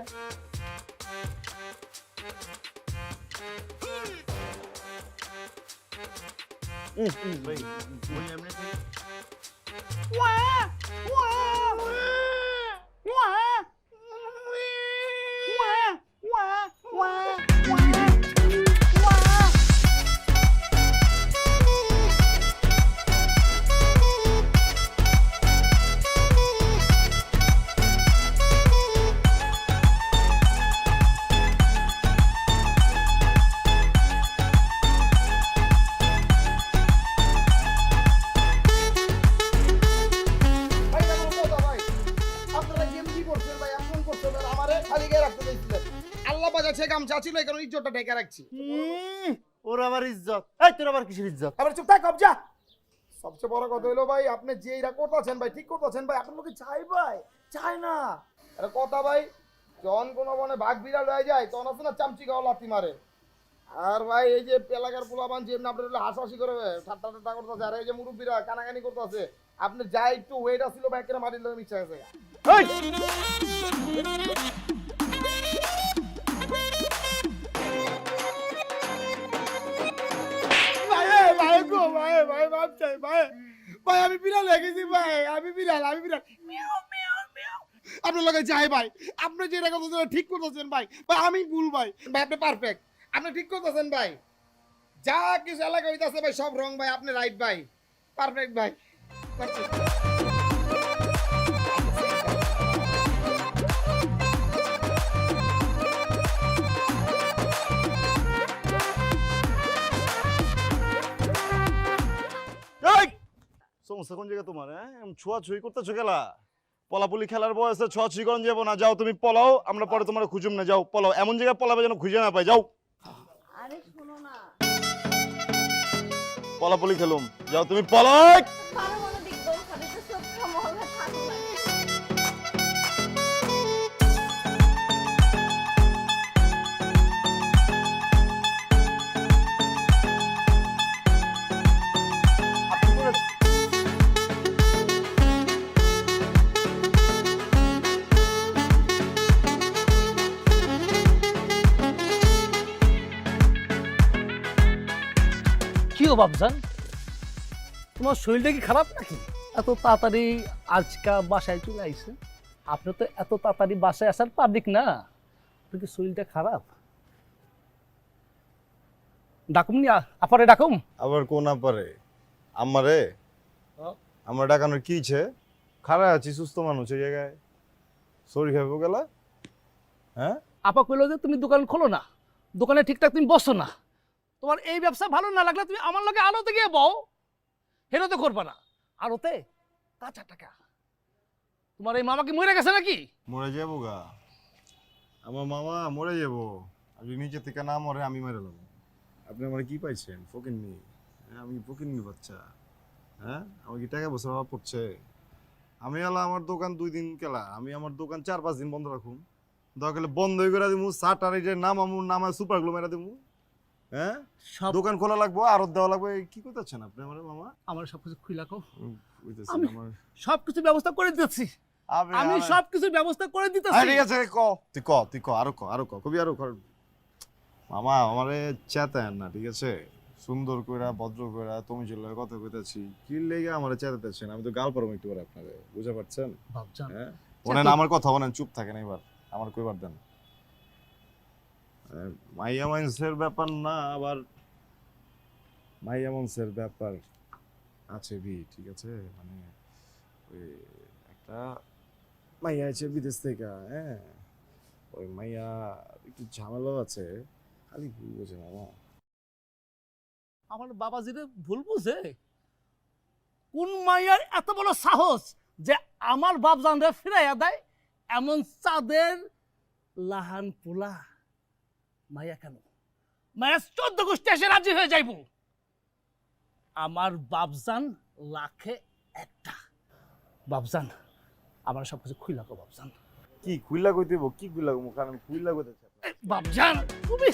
আল্লাহ বাজাচ্ছে গামছা ছিল, এই কারণে ইজ্জতটা ঢেকে রাখছি। ওর আবার ইজ্জত, এই তোর আবার কিসের ইজ্জত? আবার চুপ থাক, কবজা। সবচেয়ে বড় কথা হলো ভাই, আপনি যে এরা করতেছেন ভাই, ঠিক করতেছেন ভাই। আপনার লোকে চাই ভাই, চাই না এটা কথা ভাই। যখন কোনো মানে বাঘ বিড়াল হয়ে যায়, তখন আছে না চামচি গাও লাথি মারে। আর ভাই এই যে এলাকার পোলাপান যে আপনার হাসাহাসি করে ঠাট্টা করতেছে, আর এই যে মুরব্বীরা কানাকানি করতেছে, আপনি যা একটু ওয়েট আসছিল ভাই, একটা মাটির লোক মিশে গেছে। চাই ভাই। ভাই আমি বিড়াল হয়ে গেছি ভাই, আমি বিড়াল। মিয়াও মিয়াও মিয়াও। আপনার লগে যাই ভাই, আপনি যেটা করতেছেন ঠিক করতেছেন ভাই। ভাই আমি ভুল ভাই, ভাই আপনি পারফেক্ট, আপনি ঠিক করতেছেন ভাই। যা কিছু এলাকা হইতাছে ভাই সব রং ভাই, আপনি রাইট ভাই, পারফেক্ট ভাই, পারফেক্ট। এই সমস্যা কোন জায়গায় তোমার? হ্যাঁ ছোঁয়াছুঁই করতেছো খেলা, পলাপুলি খেলার বয়সে ছোঁয়াছুঁই করেন যাবো না। যাও তুমি পলাও, আমরা পরে তোমার খুঁজুম না। যাও পলাও, এমন জায়গায় পলাবে যেন খুঁজে না পাই। যাও আরে শোনো না, পলাপুলি খেলুম। যাও তুমি পলাও। পারমাণবিক বোম ফাটাতে সবটা মহল্লা ঠাকুর কি ও বাবজান, তোমার শরীরটা কি খারাপ নাকি? এত তাড়াতাড়ি আজকা বাসায় চলে আইছে? আপনি তো এত তাড়াতাড়ি বাসায় আসার পাবলিক না, আপনার কি শরীরটা খারাপ? ডাকুম নি আপারে, ডাকুম। আবার কোন পারে আমারে? আমার ডাকানোর কি ইচ্ছে? খারাপ আছি, সুস্থ মানুষ এই জায়গায় শরীর খাবো গেলা। হ্যাঁ আপা কইলো যে তুমি দোকান খোলো না, দোকানে ঠিকঠাক তুমি বসো না, তোমার এই ব্যবসা ভালো না লাগলে তুমি আমার লগে আলোতে গিয়ে বও। হেরো তো করবা না, আলোতে কাঁচা টাকা। তোমার এই মামা কি মরে গেছে নাকি? মরে যাবো গা, আমার মামা মরে যাবো। আপনি নিচে থেকে না মরে আমি মেরে দেবো। আপনি আমার কি পাইছেন? ফকিন্নি? আমি ফকিন্নি বাচ্চা? হ্যাঁ আমার কি টাকা বছর অভাব পড়ছে? আমি এলা আমার দোকান 2 দিন কেলা, আমি আমার দোকান 4-5 দিন বন্ধ রাখুম। দরকার বন্ধ হয়ে করে দিমু, শাটার এই যে নামা সুপার গ্লু মেরা দিমু। হ্যাঁ সব দোকান খোলা লাগবো, আরত দেওয়া লাগবে। কি করতেছেন আপনি আমার মামা? আমার সবকিছু খুইলা কও, বুঝতেছেন আমি আমার সবকিছু ব্যবস্থা করে দিতেছি। আমি সবকিছু ব্যবস্থা করে দিতেছি। ঠিক আছে তুই ক আরো কবি আরো কর। মামা আমারে চেতেন না, ঠিক আছে? সুন্দর কইরা ভদ্র কইরা তুমি যে লগে কথা কইতাছি, কি লেগে আমারে চেতাতেছেন? আমি তো গাল পারম একটু পরে আপনারে, বুঝতে পারছেন? বাবজান, হ্যাঁ ওনেন আমার কথা বলেন, চুপ থাকেন এবার, আমার কইবার দেন। মাইয়া মাইন্সের ব্যাপার না, আবার মাইয়া মাইন্সের ব্যাপার আছে ভি, ঠিক আছে? মানে ওই একটা মাইয়া আছে বিদেশ থেকে, হ্যাঁ ওই মাইয়া একটু ঝামেলাও আছে, খালি ভুল বোঝে মামা। আমার বাবা যেটা ভুল বুঝে, কোন মাইয়ার এত বড় সাহস যে আমার বাবজানরে ফিরাইয়া দেয়? এমন চাঁদের লাহান পোলা মাইয়া কেন? মায়া 14 গোষ্ঠী এসে রাজি হয়ে যাইব। আমার বাবজান লাখে একটা। বাবজান আমার সবকিছু খুইলা কো বাবজান। কি খুইলা কইতেব? কি খুইলা কইব? কারণ খুইলা কইতেছে বাবজান তুমি,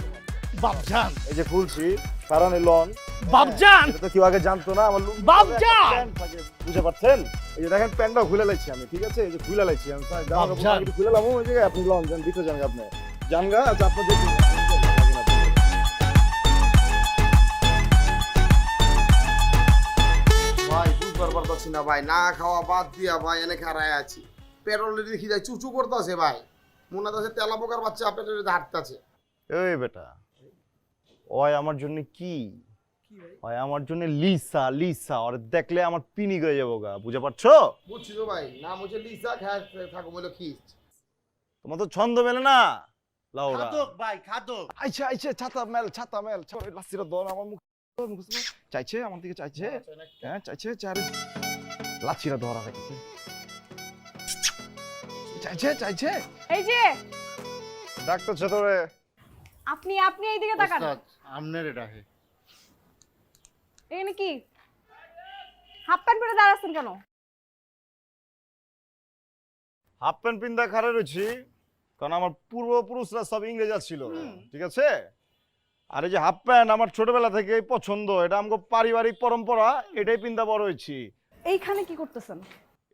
বাবজান এই যে খুলছি কারণ এই লন বাবজান, এটা তো কেউ আগে জানতো না। আমার বাবজান! প্যান্ট থাকে, বুঝতে পারছেন? এই যে দেখেন প্যান্টটাও খুলে লাইছি আমি, ঠিক আছে? এই যে খুলে লাইছি আমি, বাবজান! খুলে লাম ওই জায়গায়। আপনি লন যান, ভিতরে যান আপনি, যান গা। আচ্ছা আপনি দেখুন ভাই বুঝবার পারতাছি না ভাই, না খাওয়া বাদ দিয়া ভাই এনে খারায় আছি। পেট্রোলে দেখি যায় চুচু করতেছে ভাই, মনে আছে তেলা পোকার বাচ্চা পেট্রোলে হাঁটতেছে। এই বেটা, ওই আমার জন্য কি ওই আমার জন্য লিসা। লিসা ওর দেখলে আমার পিনি হয়ে যাবো গা, বুঝে পারছো? বুঝছি তো ভাই, নাম হচ্ছে লিসা, খায় থাকো বলে খিস। তোমার তো ছন্দ মেলে না লাউরা। খাদক ভাই, খাদক। আইছে আইছে, ছাতা মেল লাসিরা দন আমার মুখ চাইছে, আমার দিকে চাইছে। হ্যাঁ চাইছে, চারে লাচিরা ধরা খাইছে, চাইছে। এই যে ডাক্তার ছেতরে আপনি এইদিকে তাকান। ওস্তাদ আমনের এটা হে। এখানে কি হাফ প্যান্ট পরে দাঁড়াচ্ছেন কেন? হাফ প্যান্ট পিন্দা খারে রয়েছি, কারণ আমার পূর্বপুরুষরা সব ইংরেজ ছিল, ঠিক আছে? আর এই যে হাফ প্যান্ট আমার ছোটবেলা থেকে পছন্দ, এটা আমাকে পারিবারিক পরম্পরা, এটাই পিন্দা বড় হয়েছি। এইখানে কি করতেছেন?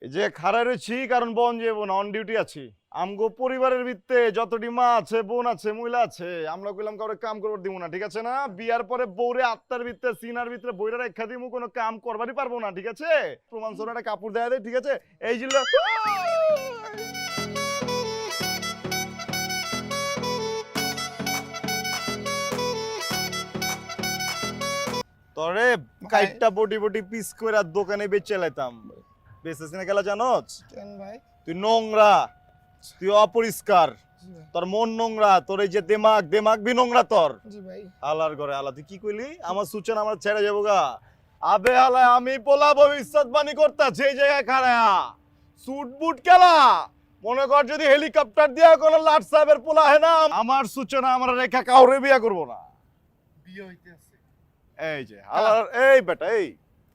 এই যে খাড়া রয়েছি কারণ বন যাবো না, অন ডিউটি আছি। আমগো পরিবারের ভিত্তে যতটি মা আছে, বোন আছে, মহিলা আছে, আমরা কইলাম কাউরে কাম করবার দিব না, ঠিক আছে না? বিয়ার পরে বউরে আত্মার ভিতরে সিনার ভিতরে বইরা রেখা দিমু, কোনো কাম করবারই পারবো না, ঠিক আছে? প্রমাণ সহ একটা কাপড় দেয়া দেয়, ঠিক আছে? এই জিল্লা তরে কাইটটা বটি বটি পিস করে দোকানে বেচে লাইতাম। বেচেছ না গেলা জানোস? কেন ভাই? তুই নোংরা, তুই অপরিষ্কার, জি ভাই। তোর মন নোংরা, তোর এই যে দেমাগ বি নোংরা তোর। জি ভাই। আলার ঘরে আলা, তুই কি কইলি? আমার সূচনা আমার ছেড়ে যাবো গা। আবে আলা, আমি পোলা ভবিষ্যৎবাণী করতেছি এই জায়গায় খাড়া। সুট বুট কেলা মনে কর যদি হেলিকপ্টার দিয়া কোনো লাট সাহেবের পোলা হয় না, আমার সূচনা আমার রেখা কাউরে বিয়া করবো না। বিয়ে হইতে আছে। এই যে আলার, এই বেটা এই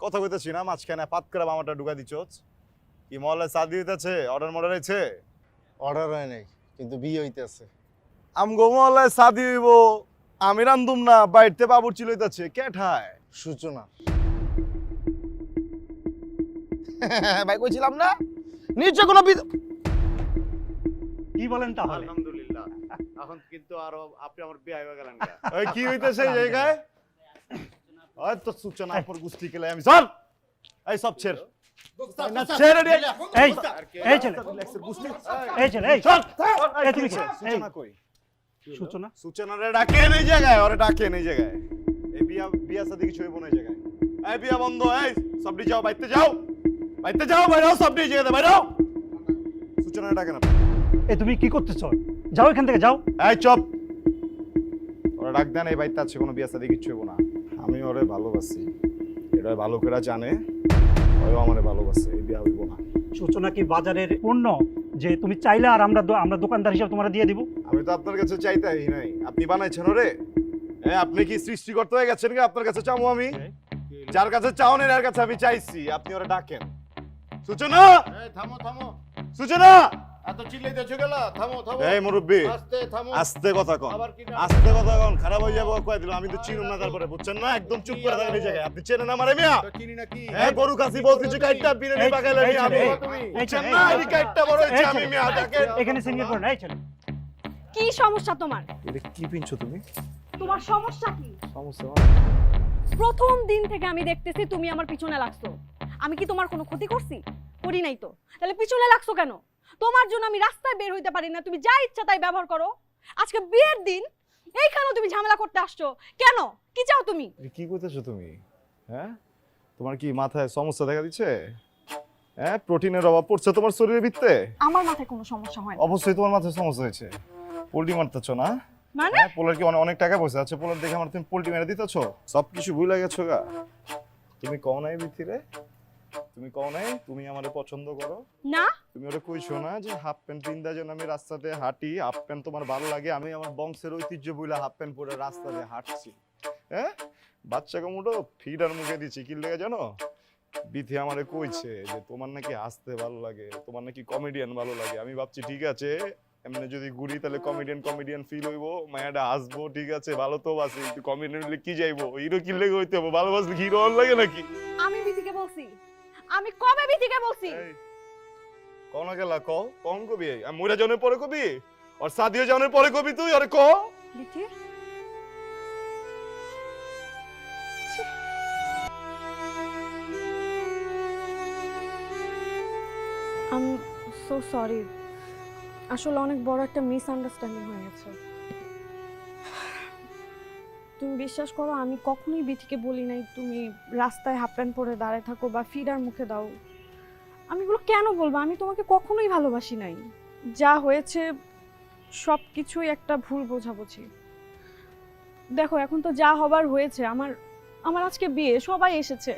কথা কইতেছি না, মাঝখানে পাত করে আমারটা ঢুকা দিছস। কি মহলে শাদি হইতেছে? অর্ডার হয়েছে? অর্ডার হয় নাই, কিন্তু বিয়ে হইতে আছে। আমগো মহলে শাদি হইব, আমি রান্ধুম না, বাইরতে বাবুর চিলইতেছে, কে ঠায়? সূচনা। ভাই কইছিলাম না নিচে কোনো কি বলেন তাহলে? আলহামদুলিল্লাহ, এখন কিন্তু আরো আপনি আমার বিয়ে হয়ে গেলেন। ওই কি হইতেছে এই জায়গায়? ওই তো সূচনা পর গুষ্টি কেলে আমি সর। এই সব ছেড় না, ছেড়ে দে। এই এই ছেলে, গুষ্টি এই ছেলে, এই সর। এই তুমি কে? সূচনা কই? সূচনা সূচনারে ডাকেন এই জায়গায়, ওরে ডাকেন এই জায়গায়। এই বিয়া সাথে কিছু হইব না এই জায়গায়। এই বিয়া বন্ধ, এই সবডি যাও, বাইতে যাও, বাইতে যাও, বাইরেও সবডি জায়গাতে বাইরেও। সূচনারে ডাকেন আপনি। এই তুমি কি করতেছ? যাও এখান থেকে যাও। এই চুপ, ওরা ডাক দেন, এই বাইতে আছে, কোনো বিয়া সাথে কিছু হইব না। আমি ওরে ভালোবাসি, এটা ভালো করে জানে, ওও আমারে ভালোবাসে, এই বিয়া হইব না। সূচনা কি বাজারের পণ্য যে তুমি চাইলে আর আমরা দোকানদার হিসেবে তোমার দিয়ে দিব? আমি তো আপনার কাছে চাইতেই নাই, আপনি বানাইছেন ওরে। হ্যাঁ, আপনি কি সৃষ্টিকর্তা হয়ে গেছেন কি? আপনার কাছে চাও আমি? যার কাছে চাও না এর কাছে আমি চাইছি, আপনি ওরা ডাকেন। সূচনা, এই থামো থামো, সূচনা। এত চিল্লাইতেছো কেন? থামো থামো। এই মুরব্বি, আস্তে থামো। আস্তে কথা কন, আবার কি না? আস্তে কথা কন, খারাপ হয়ে যাবো কয়ে দিলাম। আমি তো চিনুম না, তারপরে বুঝছেন না, একদম চুপ করে থাকেন এই জায়গায়। আপনি চেনেন আমারে মিয়া? তো চিনি না কি? হ্যাঁ, গরু খাসি বহুত কিছু কাইটটা বিরিয়ানি পাকাইলে এই আমি। ছেলে, তুমি বুঝছেন না, এই কাইটটা বড় হইছে আমি মিয়া, ডাকেন। এখানে সিঙ্গেল করে না। এই ছেলে, কি সমস্যা তোমার? এটা কি পিনছো তুমি? তোমার সমস্যা কি? সমস্যা প্রথম দিন থেকে আমি দেখতেছি তুমি আমার পিছনে লাগছো। আমি কি তোমার কোনো ক্ষতি করছি? করি নাই তো, তাহলে পিছনে লাগছো কেন? তোমার জন্য আমি রাস্তায় বের হইতে পারি না, তুমি যা ইচ্ছা তাই ব্যবহার করো। আজকে বিয়ের দিন, এইখানেও তুমি ঝামেলা করতে আসছো কেন? কি চাও তুমি? কি কইতেছো তুমি? হ্যাঁ, তোমার কি মাথায় সমস্যা দেখা দিচ্ছে? হ্যাঁ, প্রোটিনের অভাব পড়ছে তোমার শরীরের ভিতরে? আমার মাথায় কোনো সমস্যা হয় না। অবশ্যই তোমার মাথায় সমস্যা হয়েছে। পোল্ট্রি মারতেছো না? মানে হ্যাঁ, পোলার কি অনেক টাকা পয়সা আছে? পোলার দেখে আমার তুমি পোল্ট্রি মেরে দিতেছো? সবকিছু ভুলে গেছো গা। তুমি কও নাই ভিতরে, তুমি কও নাই তুমি আমারে পছন্দ করো? না, তুমি ওরা কইছো না যে হাফ প্যান্ট পিন্দা যেন আমি রাস্তাতে হাঁটি, হাফ প্যান্ট তোমার ভালো লাগে, আমি আমার বংশের ঐতিহ্য বইলা হাফ প্যান্ট পরে রাস্তাতে হাঁটছি। হ্যাঁ, বাচ্চাকে মুঠো ফিডার মুখে দিচ্ছি, কি লেগে জানো? বিথি আমারে কইছে যে তোমার নাকি হাসতে ভালো লাগে, তোমার নাকি কমেডিয়ান ভালো লাগে। আমি ভাবছি ঠিক আছে, এমনি যদি ঘুরি তাহলে কমেডিয়ান ফিল হইবো, মায়াটা হাসবো, ঠিক আছে, ভালো তো বাসি, কিন্তু কমেডিয়ান হইলে কি যাইবো, হিরো কি লেগে হইতে হবে, ভালোবাসলে হিরো হল লাগে নাকি? আমি বিথিকে বলছি, আমি কবে বিথিকে বলছি? কও না গেলা, কও কম কবি, আমি মইরা জানের পরে কবি, আর সাদিয়া জানের পরে কবি তুই, আরে ক। Bithi, I am so sorry, আসলে অনেক বড় একটা মিসআন্ডারস্ট্যান্ডিং হয়ে গেছে। তুমি বিশ্বাস করো, আমি কখনোই বিথিকে বলি নাই তুমি রাস্তায় হাফ প্যান্ট পরে দাঁড়ায় থাকো বা ফিডার মুখে দাও। আমি এগুলো কেন বলবো? আমি তোমাকে কখনোই ভালোবাসি নাই। যা হয়েছে সব কিছুই একটা ভুল বোঝাবুঝি। দেখো, এখন তো যা হবার হয়েছে। আমার আজকে বিয়ে, সবাই এসেছে।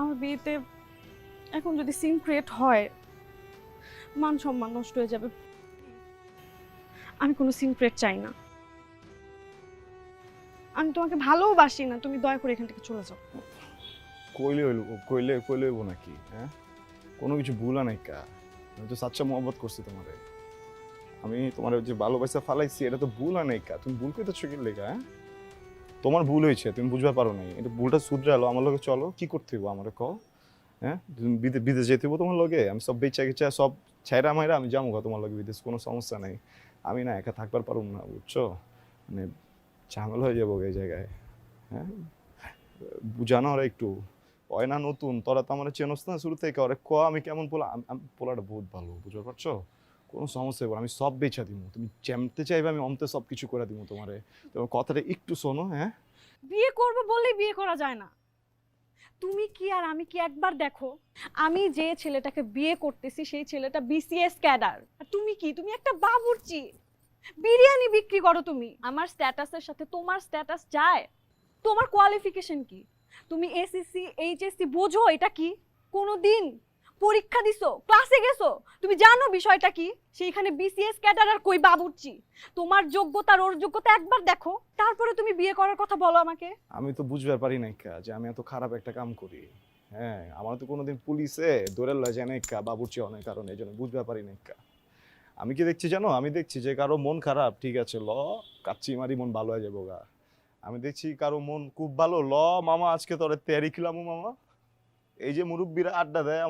আমার বিয়েতে এখন যদি সিন ক্রিয়েট হয়, মান সম্মান নষ্ট হয়ে যাবে। আমি কোনো সিন ক্রিয়েট চাই না। আমি তোমাকে ভালোবাসি না, তুমি দয়া করে এখান থেকে চলে যাও। কইলে হইল, কইলে হইব নাকি? হ্যাঁ, কোনো কিছু ভুলা নাই কা। আমি তো সাচ্চা মহব্বত করছি তোমারে, আমি তোমার যে ভালোবাসা ফালাইছি, এটা তো ভুল হয় নাই কা। তুমি ভুল কইতেছো কি লেগা? হ্যাঁ, তোমার ভুল হয়েছে, তুমি বুঝতে পারো নাই, এটা ভুলটা শুধরালো। আমার লগে চলো, কি করতে হইব আমারে কও। হ্যাঁ তুমি বিদেশ যেতে হবো তোমার লগে, আমি সব বেচা গেছা সব ছাইরা মাইরা আমি যাবো তোমার লগে বিদেশ, কোনো সমস্যা নেই। আমি না একা থাকবার পারুম না বুঝছো, মানে ঝামেলা হয়ে যাবো এই জায়গায়। হ্যাঁ বুঝানো ওরা একটু, ওই না নতুন, তোরা তো আমার চেনস না শুরু থেকে, ওরা ক আমি কেমন পোলা, আমি পোলাটা বহুত ভালো বুঝতে পারছো, কোনো সমস্যা হবে না, আমি সব বেচা দিব, তুমি যেমতে চাইবে আমি অমতে সব কিছু করে দিব তোমারে, তোমার কথাটা একটু শোনো। হ্যাঁ বিয়ে করবো বললেই বিয়ে করা যায় না। তুমি কি আর আমি কি একবার দেখো, আমি যে ছেলেটাকে বিয়ে করতেছি সেই ছেলেটা বিসিএস ক্যাডার, আর তুমি কি, তুমি একটা বাবুর্চি, বিরিয়ানি বিক্রি করো তুমি। আমার স্ট্যাটাসের সাথে তোমার স্ট্যাটাস যায়? তোমার কোয়ালিফিকেশন কি? তুমি এসএসসি এইচএসসি বোঝো এটা কি? কোনোদিন পরীক্ষা দিছো, ক্লাসে গেছো, তুমি জানো বিষয়টা কি? সেইখানে বিসিএস ক্যাডার আর কই বাবুর্চি। তোমার যোগ্যতা আর ওর যোগ্যতা একবার দেখো, তারপরে তুমি বিয়ে করার কথা বলো আমাকে। আমি তো বুঝবার পারি না যে আমি এত খারাপ একটা কাম করি। হ্যাঁ আমার তো কোনোদিন পুলিশে ধরে লয় যায় না বাবুর্চি অনেক কারণে, এই জন্য বুঝবার পারি না। আমি কি দেখছি জানো, আমি দেখছি যে কারো মন খারাপ, ঠিক আছে ল কাচ্চি মারি মন ভালো হয়ে যাবো গা। আমি দেখছি কারো মন খুব ভালো, ল মামা আজকে তোরে তেয়ারি খিলামু মামা। এই যে মুরব্বীরা আড্ডা দেয়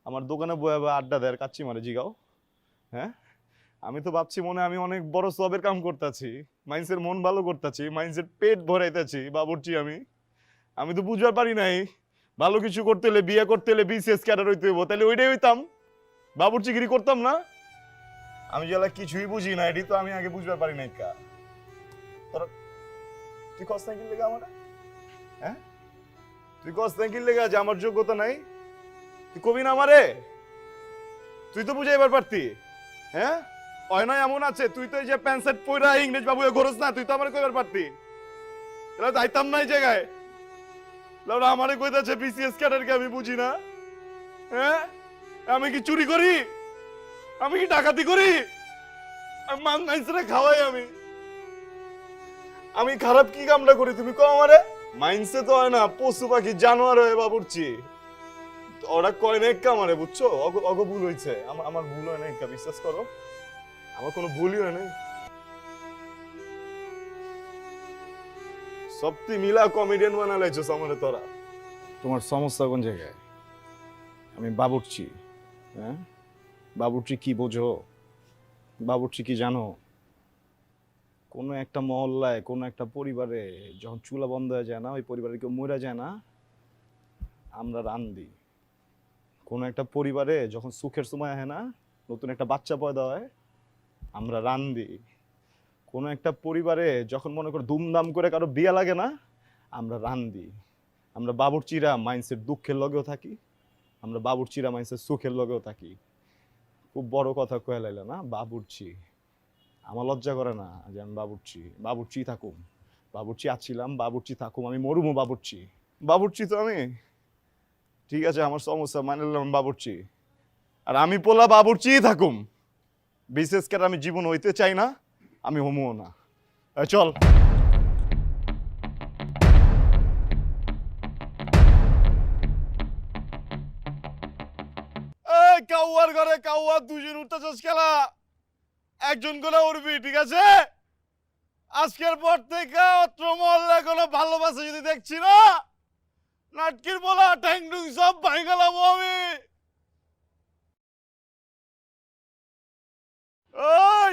আমার দোকানে বয়ে আড্ডা দেয় কাচ্চি মারে জিগাও। হ্যাঁ আমি তো ভাবছি মনে আমি অনেক বড় সবের কাম করতেছি, মাইন্সের মন ভালো করতেছি, মাইন্সের পেট ভরাইতেছি বাবুর্চি। আমি তো বুঝবার পারি নাই ভালো কিছু করতে হলে, বিয়ে করতে হলে বিসিএস ক্যাডার হইতে হইব, তাহলে ওইটাই হইতাম, বাবুর্চিগিরি করতাম না। আমি যেলা কিছুই বুঝি না, এটি তো আমি আগে বুঝবার পারি নাই কা। তোরা তুই কস না কি লেগে আমার, হ্যাঁ তুই কস না কি লেগে যে আমার যোগ্যতা নাই? তুই কবি না আমারে, তুই তো বুঝাইবার পারতি। হ্যাঁ হয় নয় এমন আছে, তুই তো এই যে প্যান্ট শার্ট পরা ইংরেজ বাবু ঘরস না, তুই তো আমার কইবার পারতি, তাহলে যাইতাম না এই জায়গায়। আমারে কইতাছে বিসিএস ক্যাডারকে আমি বুঝি না। হ্যাঁ আমি কি চুরি করি, আমি কি ডাকাতি করি, মাংসরে খাওয়াই আমি খারাপ কি কামটা করি তুমি কও আমারে? মাইন্সে তো হয় না, পশু পাখি জানোয়ার হয়ে বাবুর্চি, ওরা কয় না আমারে বুঝছো, অগ ভুল হয়েছে, আমার ভুল হয় না, বিশ্বাস করো আমার কোনো ভুলই হয় নাই। সবটি মিলা কমেডিয়ান বানালাইছো আমারে তোরা। তোমার সমস্যা কোন জায়গায়? আমি বাবুর্চি, হ্যাঁ বাবুর্চি কি বোঝো, বাবুর্চি কি জানো? কোনো একটা মহল্লায় কোনো একটা পরিবারে যখন চুলা বন্ধ হয়ে যায় না, ওই পরিবারে কেউ মরে যায় না, আমরা রান্ধি। কোনো একটা পরিবারে যখন সুখের সময় হয় না, নতুন একটা বাচ্চা পয়দা হয়, আমরা রান্ধি। কোনো একটা পরিবারে যখন মনে করো ধুমধাম করে কারো বিয়ে লাগে না, আমরা রান্ধি। আমরা বাবুর্চিরা মাইন্সের দুঃখের লগেও থাকি, আমরা বাবুর্চিরা মাইন্সের সুখের লগেও থাকি। খুব বড় কথা কয়ে লাইলা না বাবুর্চি, আমার লজ্জা করে না যে আমি বাবুর্চি থাকুম, বাবুর্চি আছিলাম, বাবুর্চি থাকুম, আমি মরুমো বাবুর্চি তো আমি, ঠিক আছে আমার সমস্যা মানে নিলাম বাবুর্চি, আর আমি পোলা বাবুর্চি থাকুম, বিশেষ করে আমি জীবন হইতে চাই না, আমি হমুও না। চল কাউয়ার ঘরে কাউয়া দুজন উঠতেছস খেলা, একজন করে উঠবি, ঠিক আছে? আজকের পর থেকে অত্র মহল্লায় কোনো ভালোবাসা যদি দেখছি না, নাটকির বলা ট্যাংডুং সব ভাই গেলাম আমি। ওই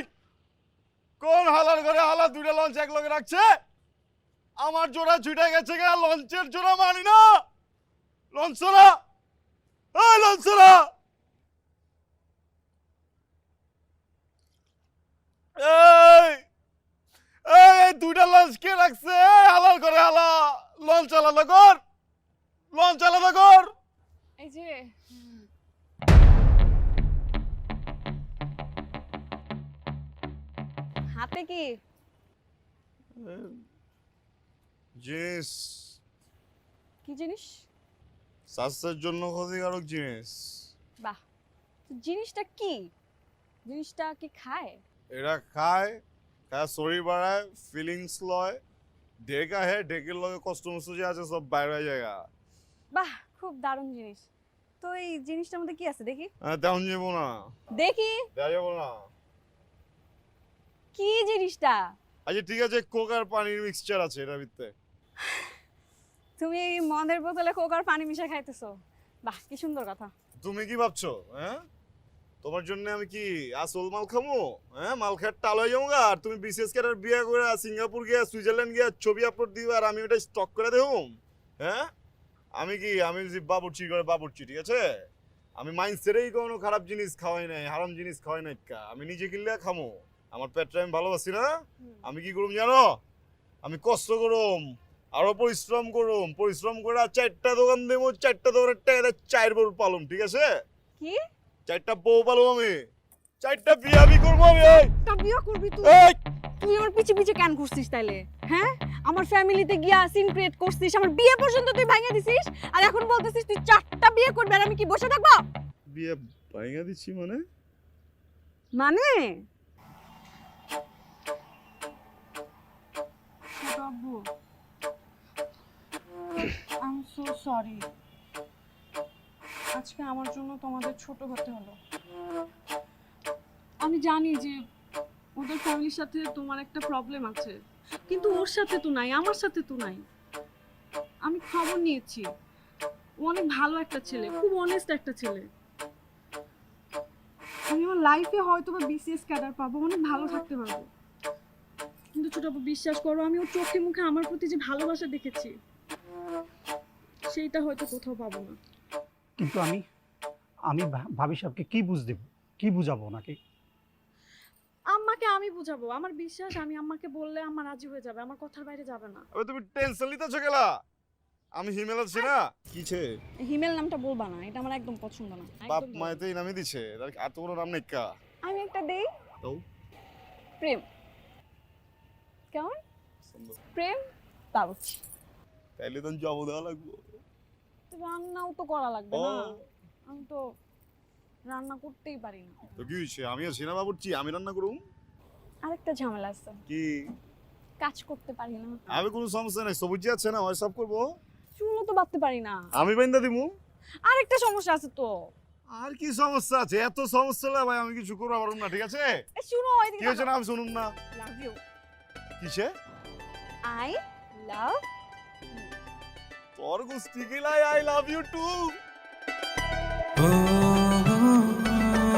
কোন হালার ঘরে হালা দুইটা লঞ্চ এক লগে রাখছে? আমার জোড়া ছুটে গেছে গা, লঞ্চের জোড়া মানি না, লঞ্চরা এই লঞ্চরা, এই দুইটা লঞ্চ কে রাখছে? হালার ঘরে হালা, লঞ্চ আলাদা কর, লঞ্চ আলাদা কর। এই যে হাতে কি জিনিস, কি জিনিস? স্বাস্থ্যের জন্য ক্ষতিকারক জিনিস। বাহ, জিনিসটা কি? জিনিসটা কি খায়? এরা খায় শরীর বাড়ায়, ফিলিংস লয়, ঢেকা হে ঢেকের লগে কষ্ট মষ্ট যে আছে সব বাইরে হয়ে যায়। বাহ, খুব দারুণ জিনিস। তো এই জিনিসটার মধ্যে কি আছে দেখি? তেমন যাবো না, দেখি দেওয়া যাবো না। কি জিনিসটা? আচ্ছা ঠিক আছে, কোক আর পানির মিক্সচার আছে এটার ভিতরে। তুমি এই মদের বোতলে কোক আর পানি মিশিয়ে খাইতেছো? বাহ কি সুন্দর কথা। তুমি কি ভাবছো হ্যাঁ তোমার জন্য আমি কি আসল মাল খামো হ্যাঁ মাল খাট টাল হয়ে যাবো আর তুমি বিশেষ করে বিয়ে করে সিঙ্গাপুর গিয়ে সুইজারল্যান্ড গিয়ে ছবি আপলোড দিবে আর আমি ওটা স্টক করে দেবো হ্যাঁ আমি যে বাবুর্চি করে বাবুর্চি ঠিক আছে আমি মাইন্ড সেরেই কোনো খারাপ জিনিস খাওয়াই নাই হারাম জিনিস খাওয়াই নাই আমি নিজে কিনলে খামো আমার পেটটা আমি ভালোবাসি না আমি কি করুম জানো আমি কষ্ট করুম আরো পরিশ্রম করে 4টা দোকান দেবো 4টা দোকানের টাকা 4 বউ পালুম ঠিক আছে কি 4টা বউ পালুম আমি 4টা বিয়ে করবো আমি তা বিয়ে করবি তুই? এই তুই আমার পিছে পিছে কেন ঘুরছিস তাইলে? হ্যাঁ আমার ফ্যামিলিতে গিয়া সিন ক্রিয়েট করছিস, আমার বিয়ে পর্যন্ত তুই ভাঙিয়ে দিছিস, আর এখন বলতেছিস তুই 4টা বিয়ে করবি আর আমি কি বসে থাকবো? বিয়ে ভাঙা দিচ্ছি মানে মানে I'm so sorry. আজকে আমার জন্য তোমাদের ছোট হতে হলো। আমি জানি যে ওদের ফ্যামিলির সাথে তোমার একটা প্রবলেম আছে, কিন্তু ওর সাথে তো নাই, আমার সাথে তো নাই। আমি খবর নিয়েছি, ও অনেক ভালো একটা ছেলে, খুব অনেস্ট একটা ছেলে। আমি আমার লাইফে হয়তো বা বিসিএস ক্যাডার পাবো, অনেক ভালো থাকতে পারবো, কিন্তু ছোট আপু বিশ্বাস করো আমি ওর চোখে মুখে আমার প্রতি যে ভালোবাসা দেখেছি সেইটা হয়তো কোথাও পাবো না। কিন্তু আমি ভাবি সাহেবকে কি বুঝ দেব, কি বুঝাবো নাকি? আম্মাকে আমি বুঝাবো, আমার বিশ্বাস আমি আম্মাকে বললে আম্মা রাজি হয়ে যাবে, আমার কথার বাইরে যাবে না। আবে তুমি টেনশন নিতেছো গেলা আমি হিমেল আছি না কিছে হিমেল নামটা বলবা না, এটা আমার একদম পছন্দ না। বাপ মায়ে তো এই নামই দিছে আর তো কোনো নাম নেই কা আমি একটা দেই তো প্রেম। কেমন? প্রেম বাবুর্চি। তাইলে তো জব দেওয়া লাগবে রান্নাও তো করা লাগবে না, আমি তো রান্না করতেই পারি না। তো কি হইছে আমি আছি না বাবুর্চি আমি রান্না করুম। আরেকটা ঝামেলা আছে, কি কাজ করতে পারি না। আমি কোনো সমস্যা নাই সবুজি আছে না ওই সব করব। চুলও তো বাঁধতে পারি না। আমি বাইন্দা দিমু। আরেকটা সমস্যা আছে তো। আর কি সমস্যা আছে এত সমস্যা না ভাই আমি কিছু করতে পারবো না ঠিক আছে শুনো কি হয়েছে না আমি শুনুম না লাভ ইউ। কিসে আই লাভ তোর গুস্তি গিলাই আই লাভ ইউ টু।